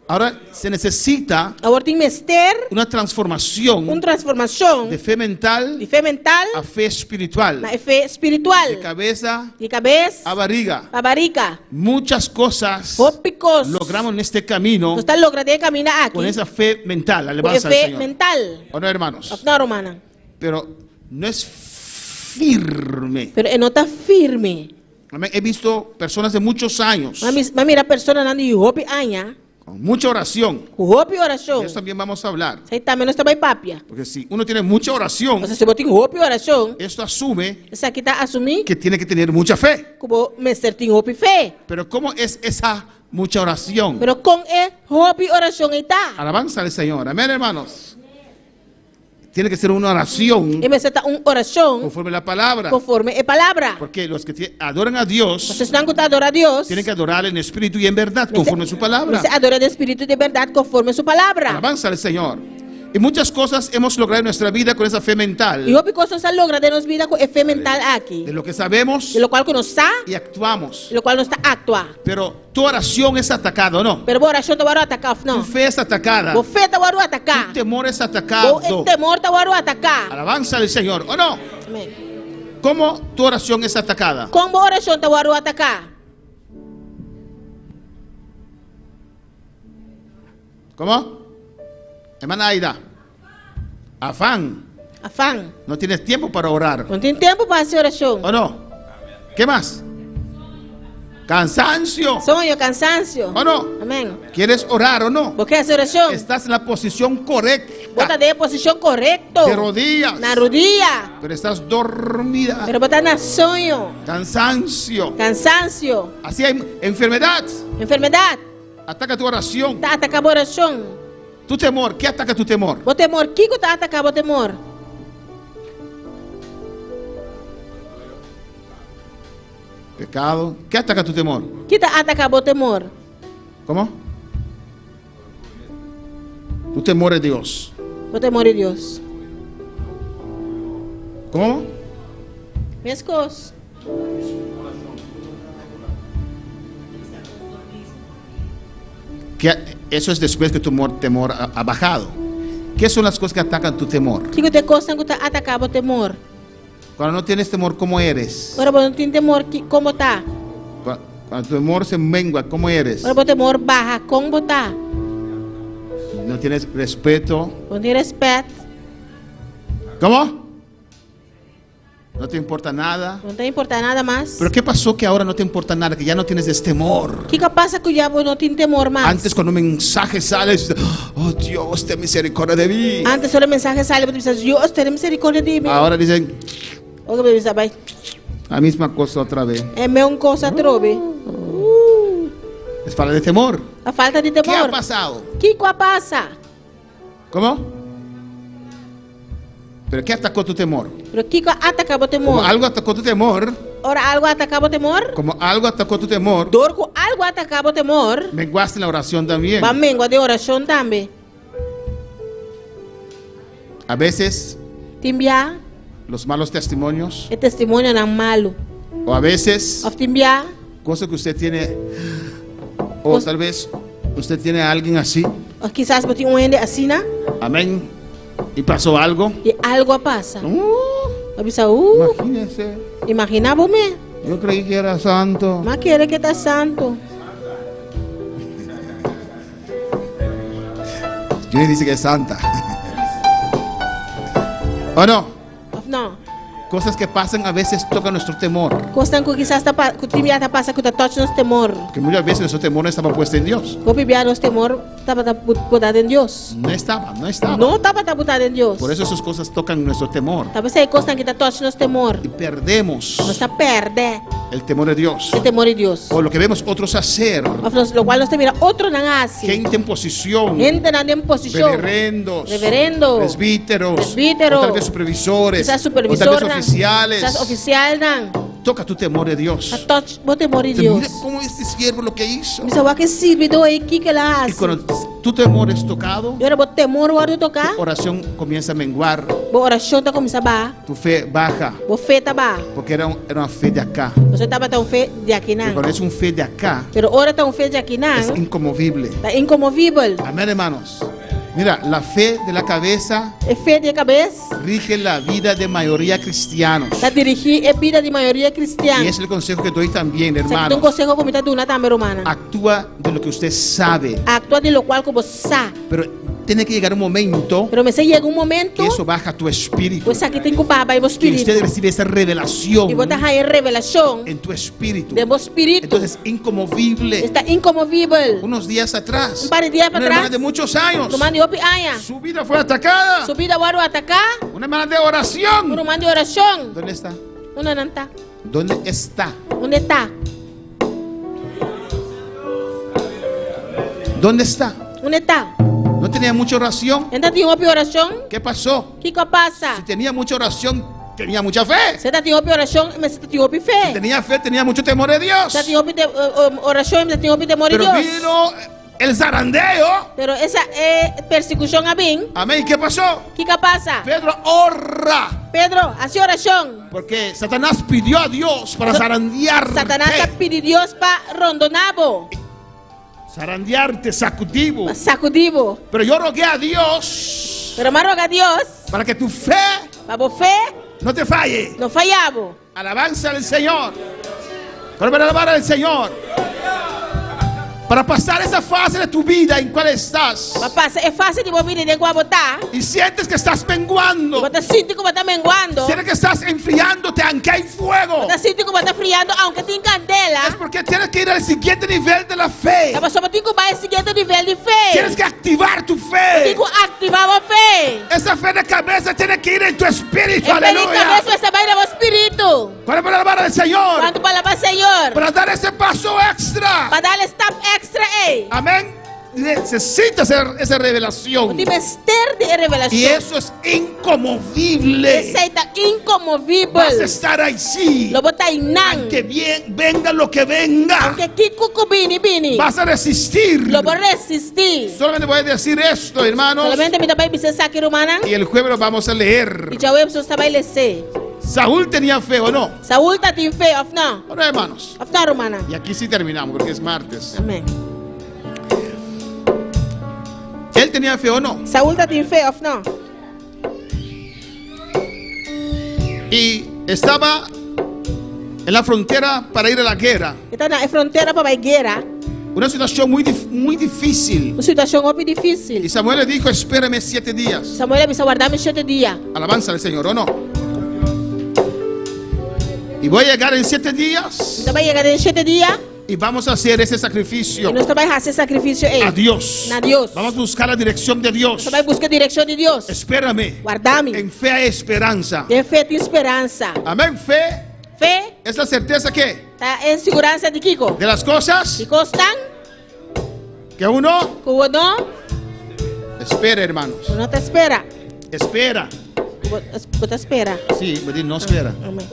Ahora se necesita Agora tem mister, una transformación transformação de fe mental de fé mental a fe espiritual, na fé espiritual. de cabeza De cabeça a barriga. para barriga. Muchas cosas Hópicos. logramos en este camino Nós está logrando caminar aqui con esa fe mental, com alabanza al fé Señor. mental. ¿O no, hermanos? Não, romana. Pero no es firme. Pero não está firme. Amén. He visto personas de muchos años Mas mira a pessoa andando de roupa anha, con mucha oración. com roupa e De oração. eso también vamos a hablar. Isso aí também nós também papia. Porque si uno tiene mucha oración, Mas se botar roupa e oração, esto asume isso aqui está assumir que tiene que tener mucha fe. como mestre tem roupa e fé. Pero ¿cómo es esa mucha oración? Pero com roupa e oração aí está. Alabanza al Señor. Amén, hermanos. Tiene que ser una oración E você está oração conforme la palabra. conforme a palavra. Porque los que adoran a Dios Vocês não gostam de adorar a Deus. tienen que adorar en espíritu y en verdad conforme su palabra. Você adora de espírito de verdade conforme sua palavra. Alabanza al Señor. Y muchas cosas hemos logrado en nuestra vida con esa fe mental. E roupa coisas se logra de nos vida com a fé mental aqui. De lo que sabemos De lo cual nos está, y actuamos. de lo cual nos está actuar. Pero tu oración es atacada, ¿o no? Pero a oração está atacar, Tu não. fe es atacada. O fé está Tu atacar. temor es O atacado. temor está atacar. Alabanza al Señor, ¿o no? Amém. ¿Cómo tu oración es atacada? Como a oração está atacar? ¿Cómo? Hermana Aida. Afán. Afã. No tienes tiempo para orar. Não tem tempo para fazer oração. ¿O no? ¿Qué más? Cansancio. Sonho, cansancio. ¿O no? Amém. ¿Quieres orar o no? Porque essa oração Estás en la posición correcta. bota de posição correta. De rodillas. Na rodilha. Pero estás dormida. Pero bota na sonho. Cansancio. Cansancio. Así hay enfermedad. Enfermidade. Ataca tu oración. Está atacando a oração. Tu temor. ¿Qué ataca tu temor? O temor. O que está atacando o temor? Pecado. ¿Qué ataca tu temor? O que está atacando o temor? ¿Cómo? Tu temor es Dios. O temor de Deus. ¿Cómo? Minhas coisas. Eso es después que tu temor ha bajado. ¿Qué son las cosas que atacan tu temor? O que te costa que está atacando o temor? Cuando no tienes temor, ¿cómo eres? Agora você não tem temor, como está? Cuando tu temor se mengua, ¿cómo eres? Agora o temor barra, como está? No tienes respeto. Não tem respeito. ¿Cómo? No te importa nada. Não te importa nada mais. ¿Pero qué pasó que ahora no te importa nada? Que ya no tienes ese temor. O que passa que já não tem temor mais? Antes cuando un mensaje sale, dices, oh Dios, ten misericordia de mí. Antes só o mensagem sale, você diz, Deus, tem misericórdia de mim. Ahora dicen, O que você diz, vai? la misma cosa otra vez. É mesmo coisa trove. Es falta de temor. A falta de ¿Qué ha temor. pasado? O que passa? ¿Cómo? ¿Pero qué atacó tu temor? Pero o que atacava o Como temor? algo atacó tu temor, Ora, algo atacava o temor? como algo atacó tu temor, Dor com algo atacava o temor. menguaste en la oración también. Vai mengua de oração também. A veces Timbia los malos testimonios, é testemunho não malo. o a veces Of timbia, cosas que usted tiene, o tal vez usted tiene a alguien así, ou quizás você ende assim, né? amén, y pasó algo. E algo passa. Avisa, Imagínese, imaginava-me. yo creí que era santo. Mas querer que tá santo. Yo dice que es santa. ¿O no? Of não. Cosas que pasan a veces tocan nuestro temor. Costa que quizás que timbia tá passa que tá toque nos temor. Que muchas veces nuestro temor no estaba puesto en Dios. O bibia nos temor tava botado em Deus. No estaba. Não tava botado em Deus. Por eso esas cosas tocan nuestro temor. Talvez aí costa que tá toque nos temor. Y perdemos Nós tá perde el temor de Dios. o temor de Deus. O lo que vemos otros hacer. Lo cual nós te mira outro não assim. Gente en posición. Gente na posição. Reverendos. Reverendo. Presbíteros. Presbítero. O tal vez supervisores. Quizás O supervisor. tal vez oficiales. Quizás oficial não. Toca tu temor de Dios. Tá toque o temor de Mira Deus. cómo este siervo lo que hizo. Misa wa que servidor aí que ela Y hace. cuando tu temor es tocado, E ora o temor o de tocar. oración comienza a menguar. Bo oração tá começa a ba. Tu fe baja. Bo fé tá ba. Porque era una fe de acá. Você estava tão fé de aqui não. Pero es un fe de acá. Pero ahora tão fé de aqui Es não. inconmovible. Está incomovível. Amén, hermanos. Mira, la fe de la cabeza É fé de cabeça. rige la vida de mayoría cristianos. Está dirigir a vida de maioria Y cristiana. es el consejo que doy también, Você tem um hermanos. conselho como está dando também, romana. Actúa de lo que usted sabe. Actua de lo qual como sabe. Pero tiene que llegar un momento Pero me se llega um momento. que eso baja tu espíritu. Você aqui tem que parar o Que espírito. usted recibe esa revelación E botar aí revelação en tu espíritu. de meu espírito. Entonces, inconmovible. Está incomovível. Unos días atrás, Um par de dias una para hermana trás. de muchos años, Romano Yopi Aya. su vida fue atacada. Subida agora atacar. Una hermana de oración. Romano de oração. ¿Dónde está? Onde não está? ¿Dónde está? Onde está? ¿Dónde está? Onde está? ¿No tenía mucha oración? Ainda tem uma oração? ¿Qué pasó? O que passa? Si tenía mucha oración, tenía mucha fe. Você está tem uma oração, mas você tem uma Si fé. tenía fe, tenía mucho temor de Dios. Você tem uma oração, mas tem uma temor de Pero Deus. vino el zarandeo. Pero essa é persecução a mim. Amén. ¿Qué pasó? O que passa? Pedro orra. Pedro, a sua oração. Porque Satanás pidió a Dios para zarandearte. Satanás está pedindo Deus para rondonabo, Zarandearte, sacudivo. sacudivo. Pero yo rogué a Dios Pero me roga a Deus para que tu fe para você no te falle. não falhavo. Alabanza al Señor. Para alabar al Señor. Para pasar esa fase de tu vida en cual estás Papá, é fácil de mover de botar. y sientes que estás menguando, Você sente como está menguando. sientes que estás enfriándote aunque hay fuego, Você sente como está friando, aunque tem es candela. porque tienes que ir al siguiente nivel de la fe. A pessoa tem que ir ao seguinte nível de fé. Tienes que activar tu Tem fe. que ativar a fé. Esa fe de cabeza tiene que ir en tu espíritu. É fé de Aleluya. cabeça, você vai no espírito. Para alabar al Señor. Quando para o Senhor, Para dar ese paso extra. para dar step extra, Amén. Necesitas esa revelación. o mistério de revelação. Y eso es inconmovible. Receita incomovível. Vas a estar ahí. Lo botar em nan. Que bien, venga lo que venga. Aunque kikuku bini. Vas a resistir. Lo vou resistir. Solamente voy a decir esto, hermanos. Solamente me também precisa aqui romana. Y el jueves lo vamos a leer. E já o pessoa também lê. Saúl tenía fe o no. Saúl tá tem fé, of não? ¿O no, hermanos? Of não, romana. Y aquí sí terminamos porque es martes. Amém. ¿Él tenía fe o no? Saúl tá tem fé, of não? Y estaba en la frontera para ir a la guerra. Então na fronteira para a guerra. Una situación muy difícil. Uma situação muito difícil. Y Samuel le dijo, espérame 7 días. Samuel precisa guardar 7 dias. Alabanza al Señor, ¿o no? Y voy a llegar en 7 días. Então vai chegar em 7 dias. Y vamos a hacer ese sacrificio E nós também fazer sacrifício a Dios. Na Deus. Vamos a buscar la dirección de Dios. Nós também buscar a direção de Deus. Espérame. Guardar-me. En fe hay esperanza. Tem fé, tem esperança. Amén. Fe Fé es la certeza que tá em segurança de Kiko. de las cosas Que costam, que uno que o não, espera, hermanos. não te espera. Espera. Que te espera. Sí, no espera. Amém.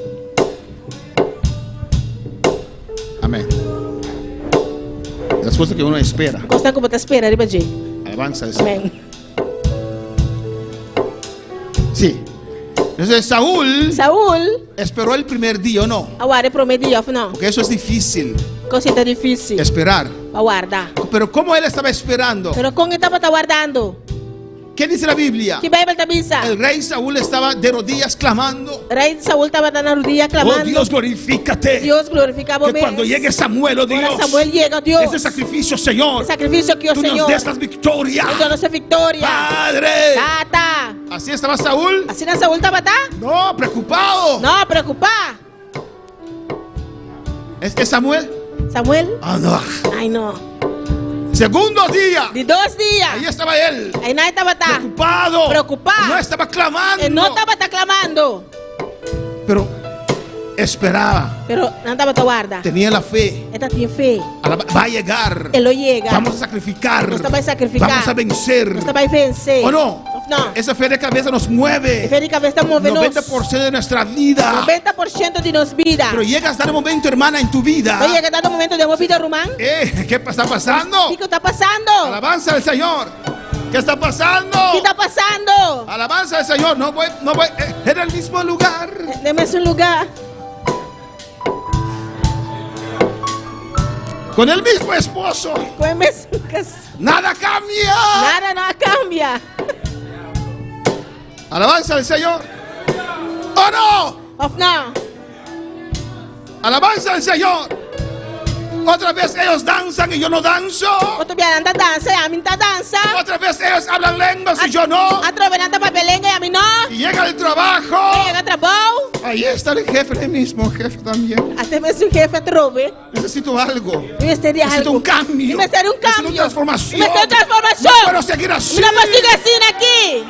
Amén. Las cosas que uno espera. Costam como te espera, riba de. Alabanza al Señor. Amém. Sí. Entonces Saúl, esperó el primer día o no. aguarde promedia, of não. Porque eso es difícil. Cosita difícil. Esperar. Aguardar. Pero ¿cómo él estaba esperando? Pero como estava aguardando? ¿Qué dice la Biblia? Que Bíblia está bisa? El rey Saúl estaba de rodillas clamando. Rei Saúl estava dando rodillas clamando. Oh Dios, glorifícate. Dios glorificaba Que cuando llegue Samuel, oh Dios, Ahora Samuel llega, Dios. ese sacrificio, Señor, El sacrificio que o tú nos Senhor des las victorias. nos dá victoria. Padre. Tata. Así estaba Saúl. Assim na Saúl estava, tá? No, preocupado. Não, preocupar. Es que Samuel. Samuel? Ah, no. Ai, não. Segundo día. De 2 dias. Ahí estaba él. Aí não estava, tá? Preocupado. Preocupado. No estaba clamando. Ele não estava tá clamando. Pero esperaba. Pero não estava tá guarda. Tenía la fe. Esta tinha fé. Va a llegar. Ele llega. Vamos a sacrificar. Nós vai sacrificar. Vamos a vencer. Nós vai vencer. ¿O no? Não. Esa fe de cabeza nos mueve. Fé de cabeça move 90% de nuestra vida. 90% de nossa vida. Pero llegas a dar un momento, hermana, en tu vida. Vai chegar dado momento de uma vida romana. ¿Qué está pasando? O que está passando? Alabanza al Señor. ¿Qué está pasando? O que está passando? Alabanza al Señor. No voy. En el mismo lugar. No mesmo lugar. con el mismo esposo. com o mesmo Nada cambia. nada não cambia. Alabanza al Señor. ¡Oh no! Of não. Alabanza al Señor. Otra vez ellos danzan y yo no danzo. Outro dia anda dança e a mim tá dança. Otra vez ellos hablan lenguas y yo no. A trove anda papelenga e a mim não. Y llega el trabajo. Chega trabalho. Ahí está el jefe, el mismo jefe también. Até mesmo o jefe trove. Necesito algo. Necessitaria Necesito algo. un cambio. Necessitaria Necesito una transformación. Necessitaria transformação. No puedo seguir así. Não consigo assim aqui.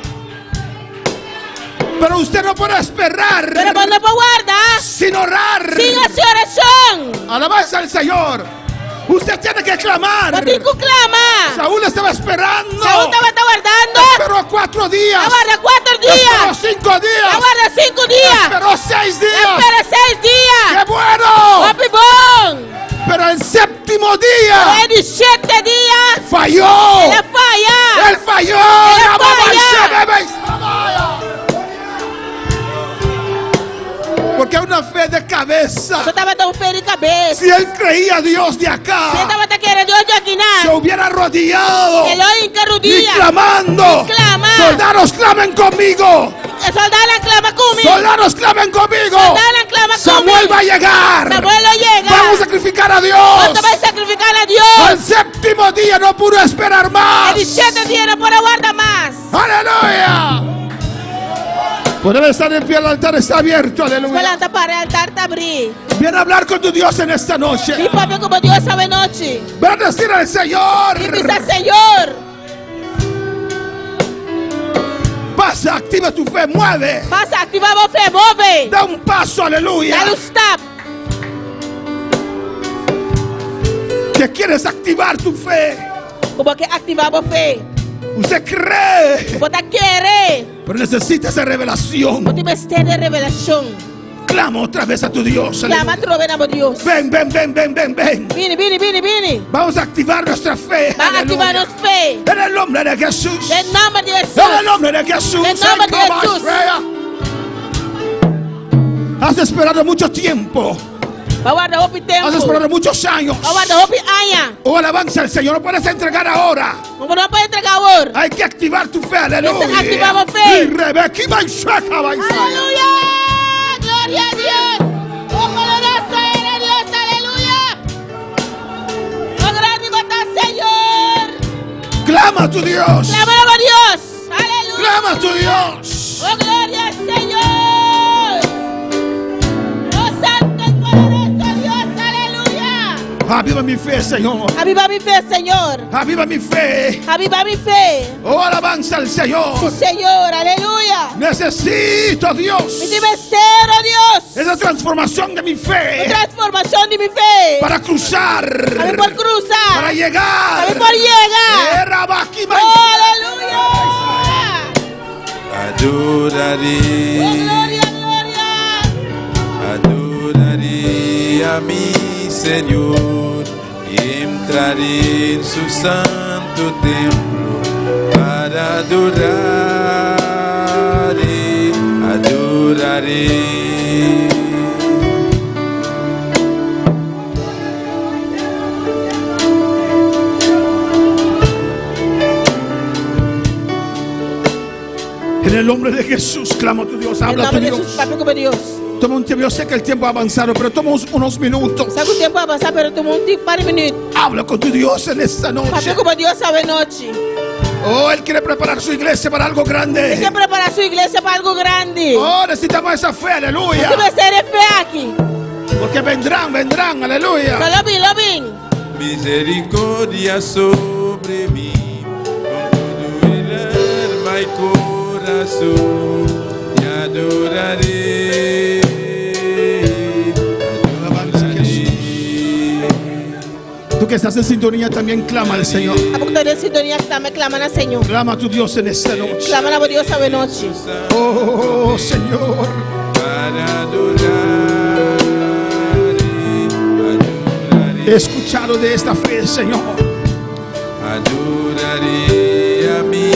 Pero usted no puede esperar Pero não pode guardar. sin orar. Sim, a sua oração. Alabanza al Señor. Usted tiene que clamar. Eu tenho que clamar. Saúl estaba esperando. Saúl estava aguardando. Esperó 4 días. Aguarda 4 dias. Esperó 5 días. Aguarda 5 dias. Esperó 6 días. Espera 6 dias. ¡Qué bueno! Papi bom. Pero el séptimo día É de 7 dias. falló. Ele falha. Él falló. Él La mamá falla. se bebe. Porque es una fe de cabeza. Eu estava tão feio de cabeça. Si él creía a Dios de Você acá, estava querendo Deus de aqui se não. hubiera arrodillado Ele y encarrudia. clamando. Clama. Soldados, clamen conmigo. Soldado clama comigo. Soldados, clamen conmigo. Soldado clama Samuel comigo. va a llegar. Samuel não llega. Vamos a sacrificar a Dios. Você vai sacrificar a Al Deus. séptimo día no pudo esperar É más. de 7 dias, não pode aguardar mais. Aleluya. Poder estar en pie, el altar está abierto. Aleluya. Planta para o altar te abrir. Ven a hablar con tu Dios en esta noche. Vem para ver como Deus sabe noite. Ven a decir al Señor. E diz, Senhor, Pasa, activa tu fe, mueve. passa a ativar a fé, move. Da un paso, aleluya. Dá um stop. Que quieres activar tu fe. Como que ativar a fé. Usted cree, Você quer. pero necesita esa revelación. Você vai ter revelação. Clama otra vez a tu Dios. aleluya. Clama trove na Deus. Ven, ven, ven, ven, ven, ven. Vini. Vamos a activar nuestra fe. Vai ativar aleluya. nossa fé. En el nombre de Jesús. Em nome de En el Jesus. nombre de Jesús. En nombre de Jesús. Has esperado mucho tiempo. Vai guardar o Has tempo. esperado muchos años. Vai guardar o año. Oh, alabanza al Señor. No puedes entregar ahora. Como não pode entregar agora. Hay que activar tu fe. Aleluya. Activamos fe. Y Rebeca y Maishaca, Maisaya. Aleluya. Gloria a Dios. Oh, poderoso eres Dios. Aleluya. Oh, grande está Señor. Clama a tu Dios. Clama a Dios. Aleluya. Clama a tu Dios. Oh, gloria al Señor. Oh, santo y poderoso Dios. Aleluya. Aviva mi fe, Señor. Aviva mi fe, Señor. Aviva mi fe. Aviva mi fe. Oh, alabanza al Señor. Sí, Señor. Aleluya. Necesito, Dios, Mi divestero, Dios. esa transformación de mi fe Transformación de mi fe. para cruzar, A mí por cruzar. para llegar. A mí por llegar. Rabaki, Oh, aleluya. Adoraré, Oh, gloria, gloria. adoraré a mi Señor y entraré en su santo templo para adoraré. En el nombre de Jesús, clamo a tu Dios, Em habla a tu nome de Dios. Jesus, papi como Deus. Toma un tiempo, yo sé que el tiempo ha avanzado, pero toma unos minutos. Sabe que o tempo vai passar, pero tu mundo para minuto. Habla con tu Dios en esta Papi noche. como Deus sabe noite. Oh, Él quiere preparar su iglesia para algo Ele grande. quer preparar sua igreja para algo grande. Oh, necesitamos esa fe, aleluya. Você vai ser fé aqui. Porque vendrán, aleluya. Só lobin. Misericordia sobre mí, con todo el alma y corazón, te adoraré. Tú que estás en sintonía también clama al Señor. A pouco toda sintonia que está me clamando ao Senhor. Clama a tu Dios en esta noche. Clama a Deus sabe noite. Oh, Señor. Para adoraré. He escuchado de esta fe, Señor. Adoraré a mi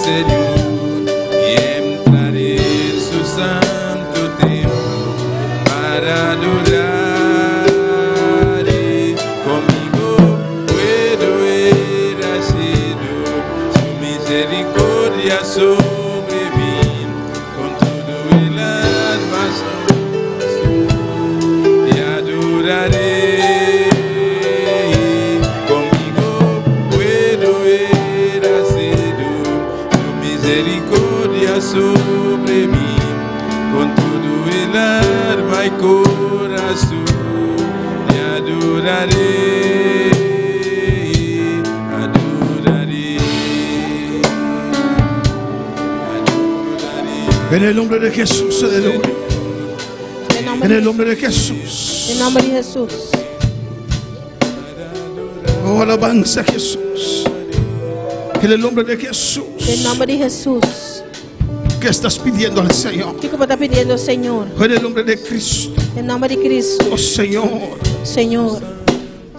Señor y entraré en su santo templo para adoraré conmigo. sobre mí, con todo el alma te adoraré. Conmigo puedo ver sido tu misericordia sobre mí, con todo el alma y corazón te adoraré. En el nombre de Jesús, aleluya. En el nombre de Jesús. En nombre de Jesús. Oh, alabanza a Jesús. En el nombre de Jesús. En nombre de Jesús. ¿Qué estás pidiendo al Señor? ¿Qué está pidiendo, Señor? En el nombre de Cristo. En nombre de Cristo. Oh Señor. Señor.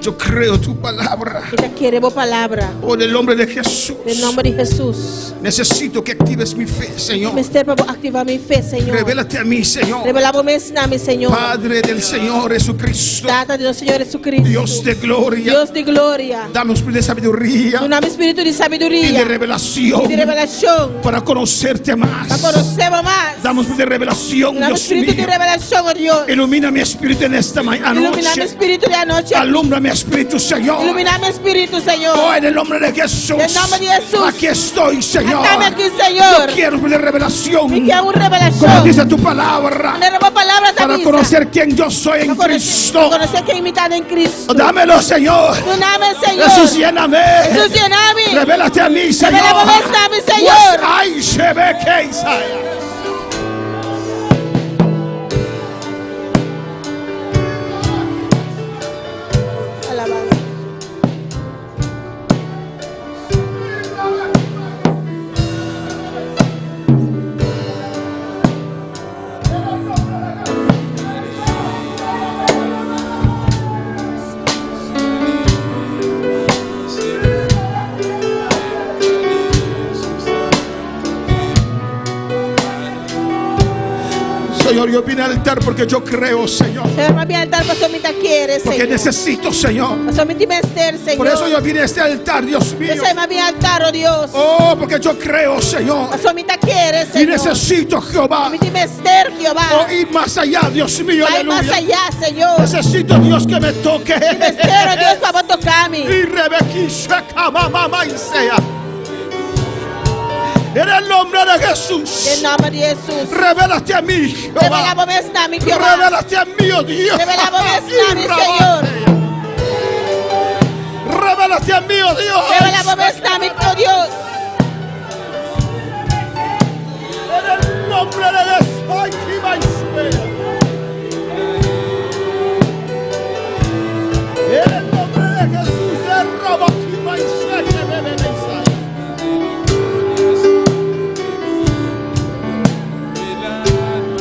Yo creo tu palabra. Ella quiere tu palabra. Oh, en el nombre de Jesús. En nombre de Jesús. Necesito que actives mi fe, Señor. Me esté para activar mi fe, Señor. Revélate a mí, Señor. Revelame a mí, Señor. Padre del Señor Jesucristo. Data del Señor Jesucristo. Dios de gloria. Dios de gloria. Dame un espíritu de sabiduría. Dame espíritu de sabiduría. Y de revelación. Y de revelación. Para conocerte más. Para conocerme más. Dame un espíritu de revelación, Dame Dios espíritu mío. de revelación, oh Dios. Ilumina mi espíritu en esta mañana. Ilumina mi espíritu de anoche. Alumbra mi espíritu, Señor. Ilumina mi espíritu, Señor. Oh, en el nombre de Jesús. En el nombre de Jesús. Aquí estoy, Señor. Estame aquí, Señor. Yo quiero una revelación. Y quiero una revelación. Como dice tu palabra. Para Para conocer quién yo soy en Cristo. Conocer que imitada en Cristo. Dámelo, Señor. Dame, Señor. Jesús, lléname. Jesús, lléname. Revélate a mí, Señor. Revélame a mí, Señor. Ay, se ve que Isaías. Alabanza. Señor, yo vine al altar porque yo creo, Señor. Señor, más bien altar para somita quiere, Porque Señor. necesito, Señor. Para somita menester, Señor. Por eso yo vine a este altar, Dios mío. Yo soy más bien altar, oh Dios. Oh, porque yo creo, Señor. Para somita quiere, Y Señor. necesito, Jehová. Somita menester, Jehová. Oh, ir más allá, Dios mío, Vai más aleluya. allá, Señor. Necesito, Dios, que me toque. Menester, oh Dios, para tocarme. Y Rebequisha, mamá, y sea. En el nombre de Jesús. En nombre de Jesús. Revélate a mí, Jehová. Revelame a mí, Jehová. Revélate a mí, oh Dios. Revelame a mí, Y Señor. Revélate a mí, oh Dios. Revelame a mí, oh Dios. En el nombre de Jesús. Ay, que va a ser. En el nombre de Jesús. El robo que va a ser, que me ven a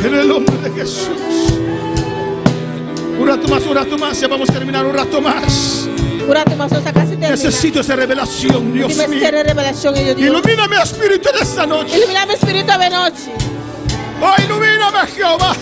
en el nombre de Jesús. Un rato más, ya vamos a terminar un rato más. Necesito esa revelación, Dios mío. Ilumíname, Espíritu, de esta noche. Ilumíname, Espíritu, de noche. Oh, ilumíname, Jehová.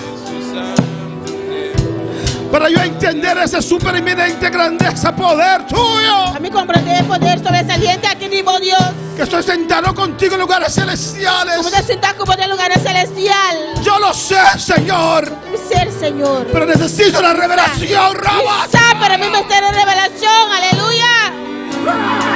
Para yo entender esa supereminente grandeza, poder tuyo. A mí comprender el poder sobresaliente aquí vivo, Dios. Que estoy sentado contigo en lugares celestiales. Como te sientas como en lugares celestial. Yo lo sé, Señor. Mi ser, Señor. Pero necesito la revelación, Rabba. Quizá para mí me esté en revelación, aleluya.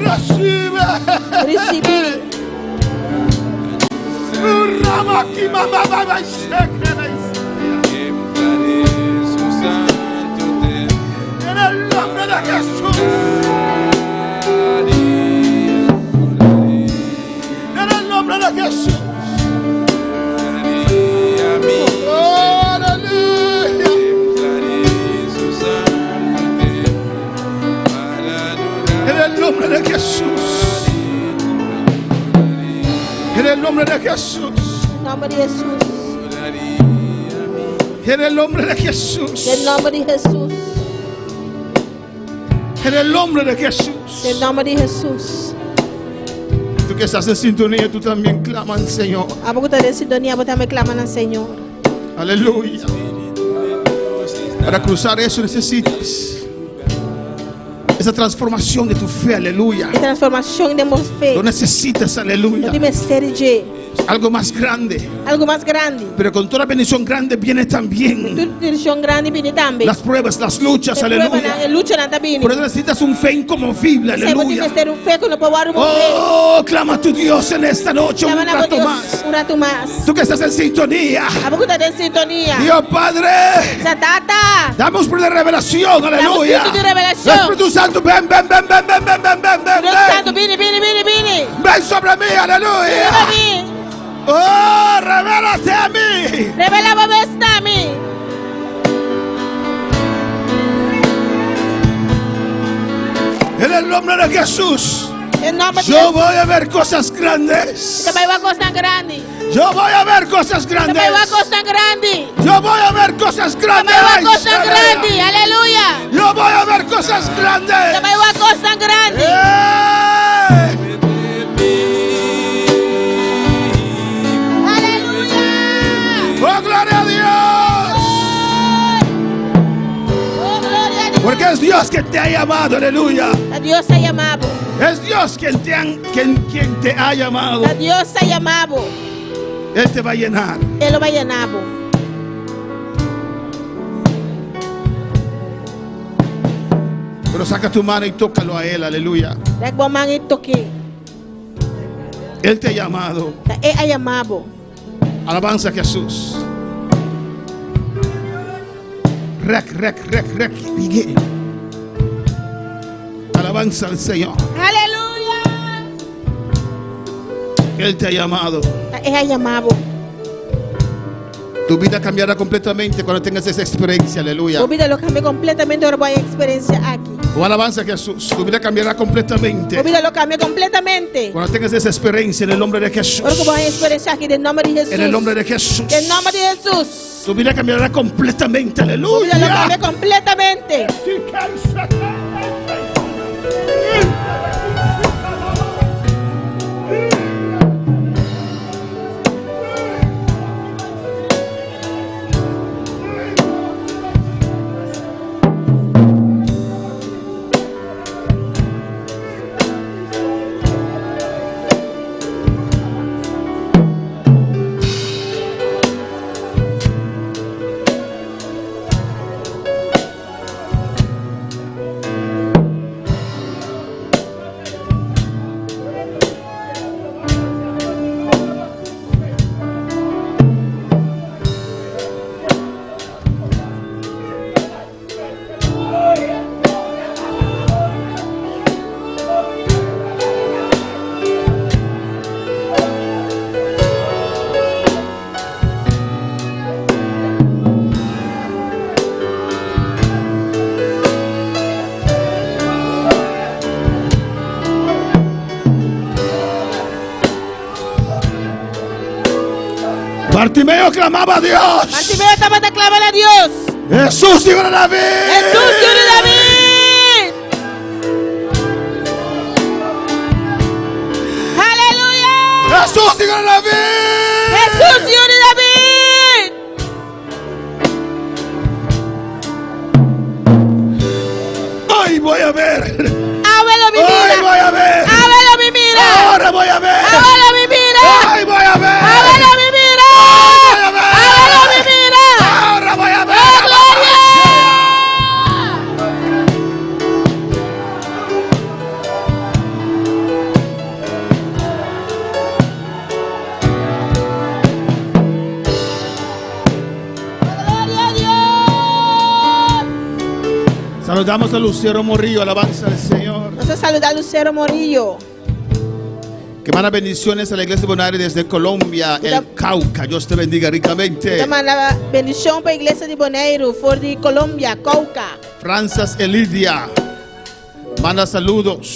Recibe. En el nombre de Jesús. En el nombre de Jesús. En el nombre de Jesús. En el nombre de Jesús. En nombre de Jesús. En el nombre de Jesús. En nombre de Jesús. En el nombre de Jesús. En nombre de Jesús. Tú que estás en sintonía, tú también clama al Señor. Apa que está en sintonía, vos también claman al Señor. Aleluya. Para cruzar eso necesitas esa transformación de tu fe, aleluya. A transformação de nossa fé. Lo necesitas, aleluya. No tem ser de Algo más grande. algo mais grande. Pero con toda bendición grande viene también Tudo direção grande viene também. las pruebas, las luchas, aleluya. Lucha na também. Por eso necesitas un fe inconmovible, Você tem aleluya. que ter fé que não pode Oh, clama a tu Dios en esta noche un Clama a rato Deus más. um rato mais. Tú que estás en sintonía. Apa que está em sintonia. Dios Padre, Essa data. damos por la revelación, aleluya. Espíritu de revelación. Espíritu Santo, ven, ven, ven, ven, ven, ven, ven, ven, ven, Deus ven. Santo, vini. Ven sobre mí, aleluya. Revela a mim. Oh, revélate a mí. Revela a mim. En el nombre de Jesús, Em nome de yo Jesus. voy a ver cosas grandes. Também vai coisa grande. Yo voy a ver cosas grandes. Também vai coisa grande. Yo voy a ver cosas grandes. Também vai coisa grande. Aleluia. Yo voy a ver cosas grandes. Também vai coisa grande. ¡Oh, gloria a Dios! Oh, glória a Deus. Porque es Dios que te ha llamado, aleluya. A Deus se chamado. Es Dios quien te ha llamado. A Deus se chamado. Él te va a llenar. Ele vai llenar. Pero saca tu mano y tócalo a Él, aleluya. Pega a mão e toque. Él te ha llamado. É a chamado. Alabanza a Jesús. Rec. Digue. Alabanza al Señor. Aleluia. Él te ha llamado. É a chamado. Tu vida cambiará completamente cuando tengas esa experiencia, aleluya. A vida lo cambiou completamente. Agora vai experiência aqui. O alabanza a Jesús. Tu vida cambiará completamente A vida lo cambiou completamente. cuando tengas esa experiencia en el nombre de Agora que Jesús. vai experiência aqui em nome de Jesus. En el nombre de Jesús. Em nome de Jesus. Tu vida cambiará completamente, A vida lo aleluya. cambiou completamente. Bartimeo clamaba a Dios. Bartimeo estava declamando a Deus. Jesús, hijo de David. Jesús, Hijo de David. Aleluya. Jesús, hijo de David. Jesús, Hijo de David. Hoy voy a ver. Ábrelo mi Hoy mira. voy a ver. Ábrelo mi mira. Ahora voy a ver. Ábrelo mi mira. Hoy voy a ver. Ábrelo mi mira. Voy a ver. Ábrelo mi mira. Ahora voy a ver. ¡Oh, gloria! ¡Gloria a Dios! Saludamos a Lucero Morillo, alabanza al Señor. Vamos a saludar a Lucero Morillo. Que manda bendiciones a la iglesia de Bonaire desde Colombia, el Cauca. Dios te bendiga ricamente. Manda bendição para a igreja de Bonaire, for de Colômbia, Cauca. Franzas Elidia manda saludos.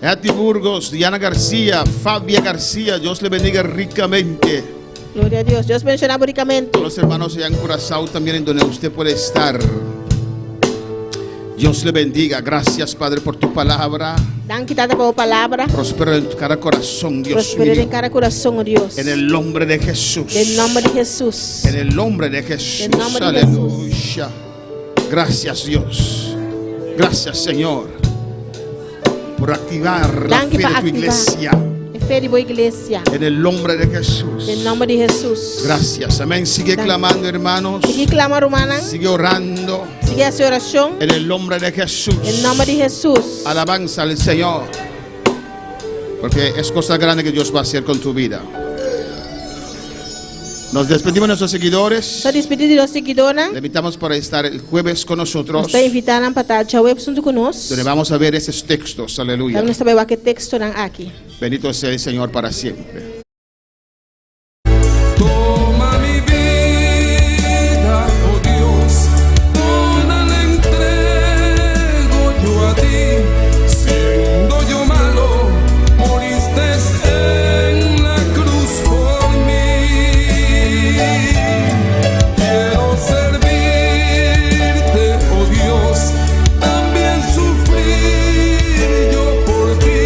Ati Burgos, Diana García, Fabia García, Dios le bendiga ricamente. Gloria a Dios, Dios menciona ricamente. Todos los hermanos allá en Curazao también, en donde usted puede estar. Dios le bendiga. Gracias, Padre, por tu palabra. Dank je tata por palabra. Prospera en cada corazón, Dios Prosperar en mío. cada corazón, oh Dios. En el nombre de Jesús. En el nombre de Jesús. En el nombre de Jesús. En el nombre de Aleluya. Gracias, Dios. Gracias, Señor, por activar la Dank je fe por de tu activar. iglesia. Fe de tu iglesia. En el nombre de Jesús. En el nombre de Jesús. Gracias. Amén. Sigue Dank. clamando, hermanos. Sigue clamando, hermana. Sigue orando. Sigue haciendo oración. En el nombre de Jesús. En el nombre de Jesús. Alabanza al Señor. Porque es cosa grande que Dios va a hacer con tu vida. Nos despedimos de nuestros seguidores. Só despedir de los seguidores. Le invitamos para estar el jueves con nosotros. Nos está invitando para estar web junto conosco. Donde vamos a ver esos textos. Aleluya. Vamos saber qué texto están aquí. Bendito sea el Señor para siempre. Toma mi vida, oh Dios, toda la entrego yo a ti. Siendo yo malo, moriste en la cruz por mí. Quiero servirte, oh Dios, también sufrir yo por ti,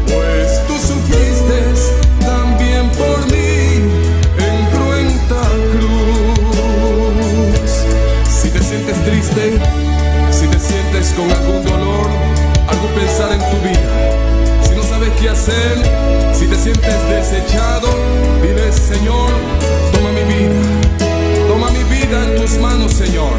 pues tú sufriste también por mí en cruenta cruz. Si te sientes triste, si te sientes con algún dolor, algún pensar en tu vida, si no sabes qué hacer, si te sientes desechado, dile: Señor, toma mi vida en tus manos, Señor.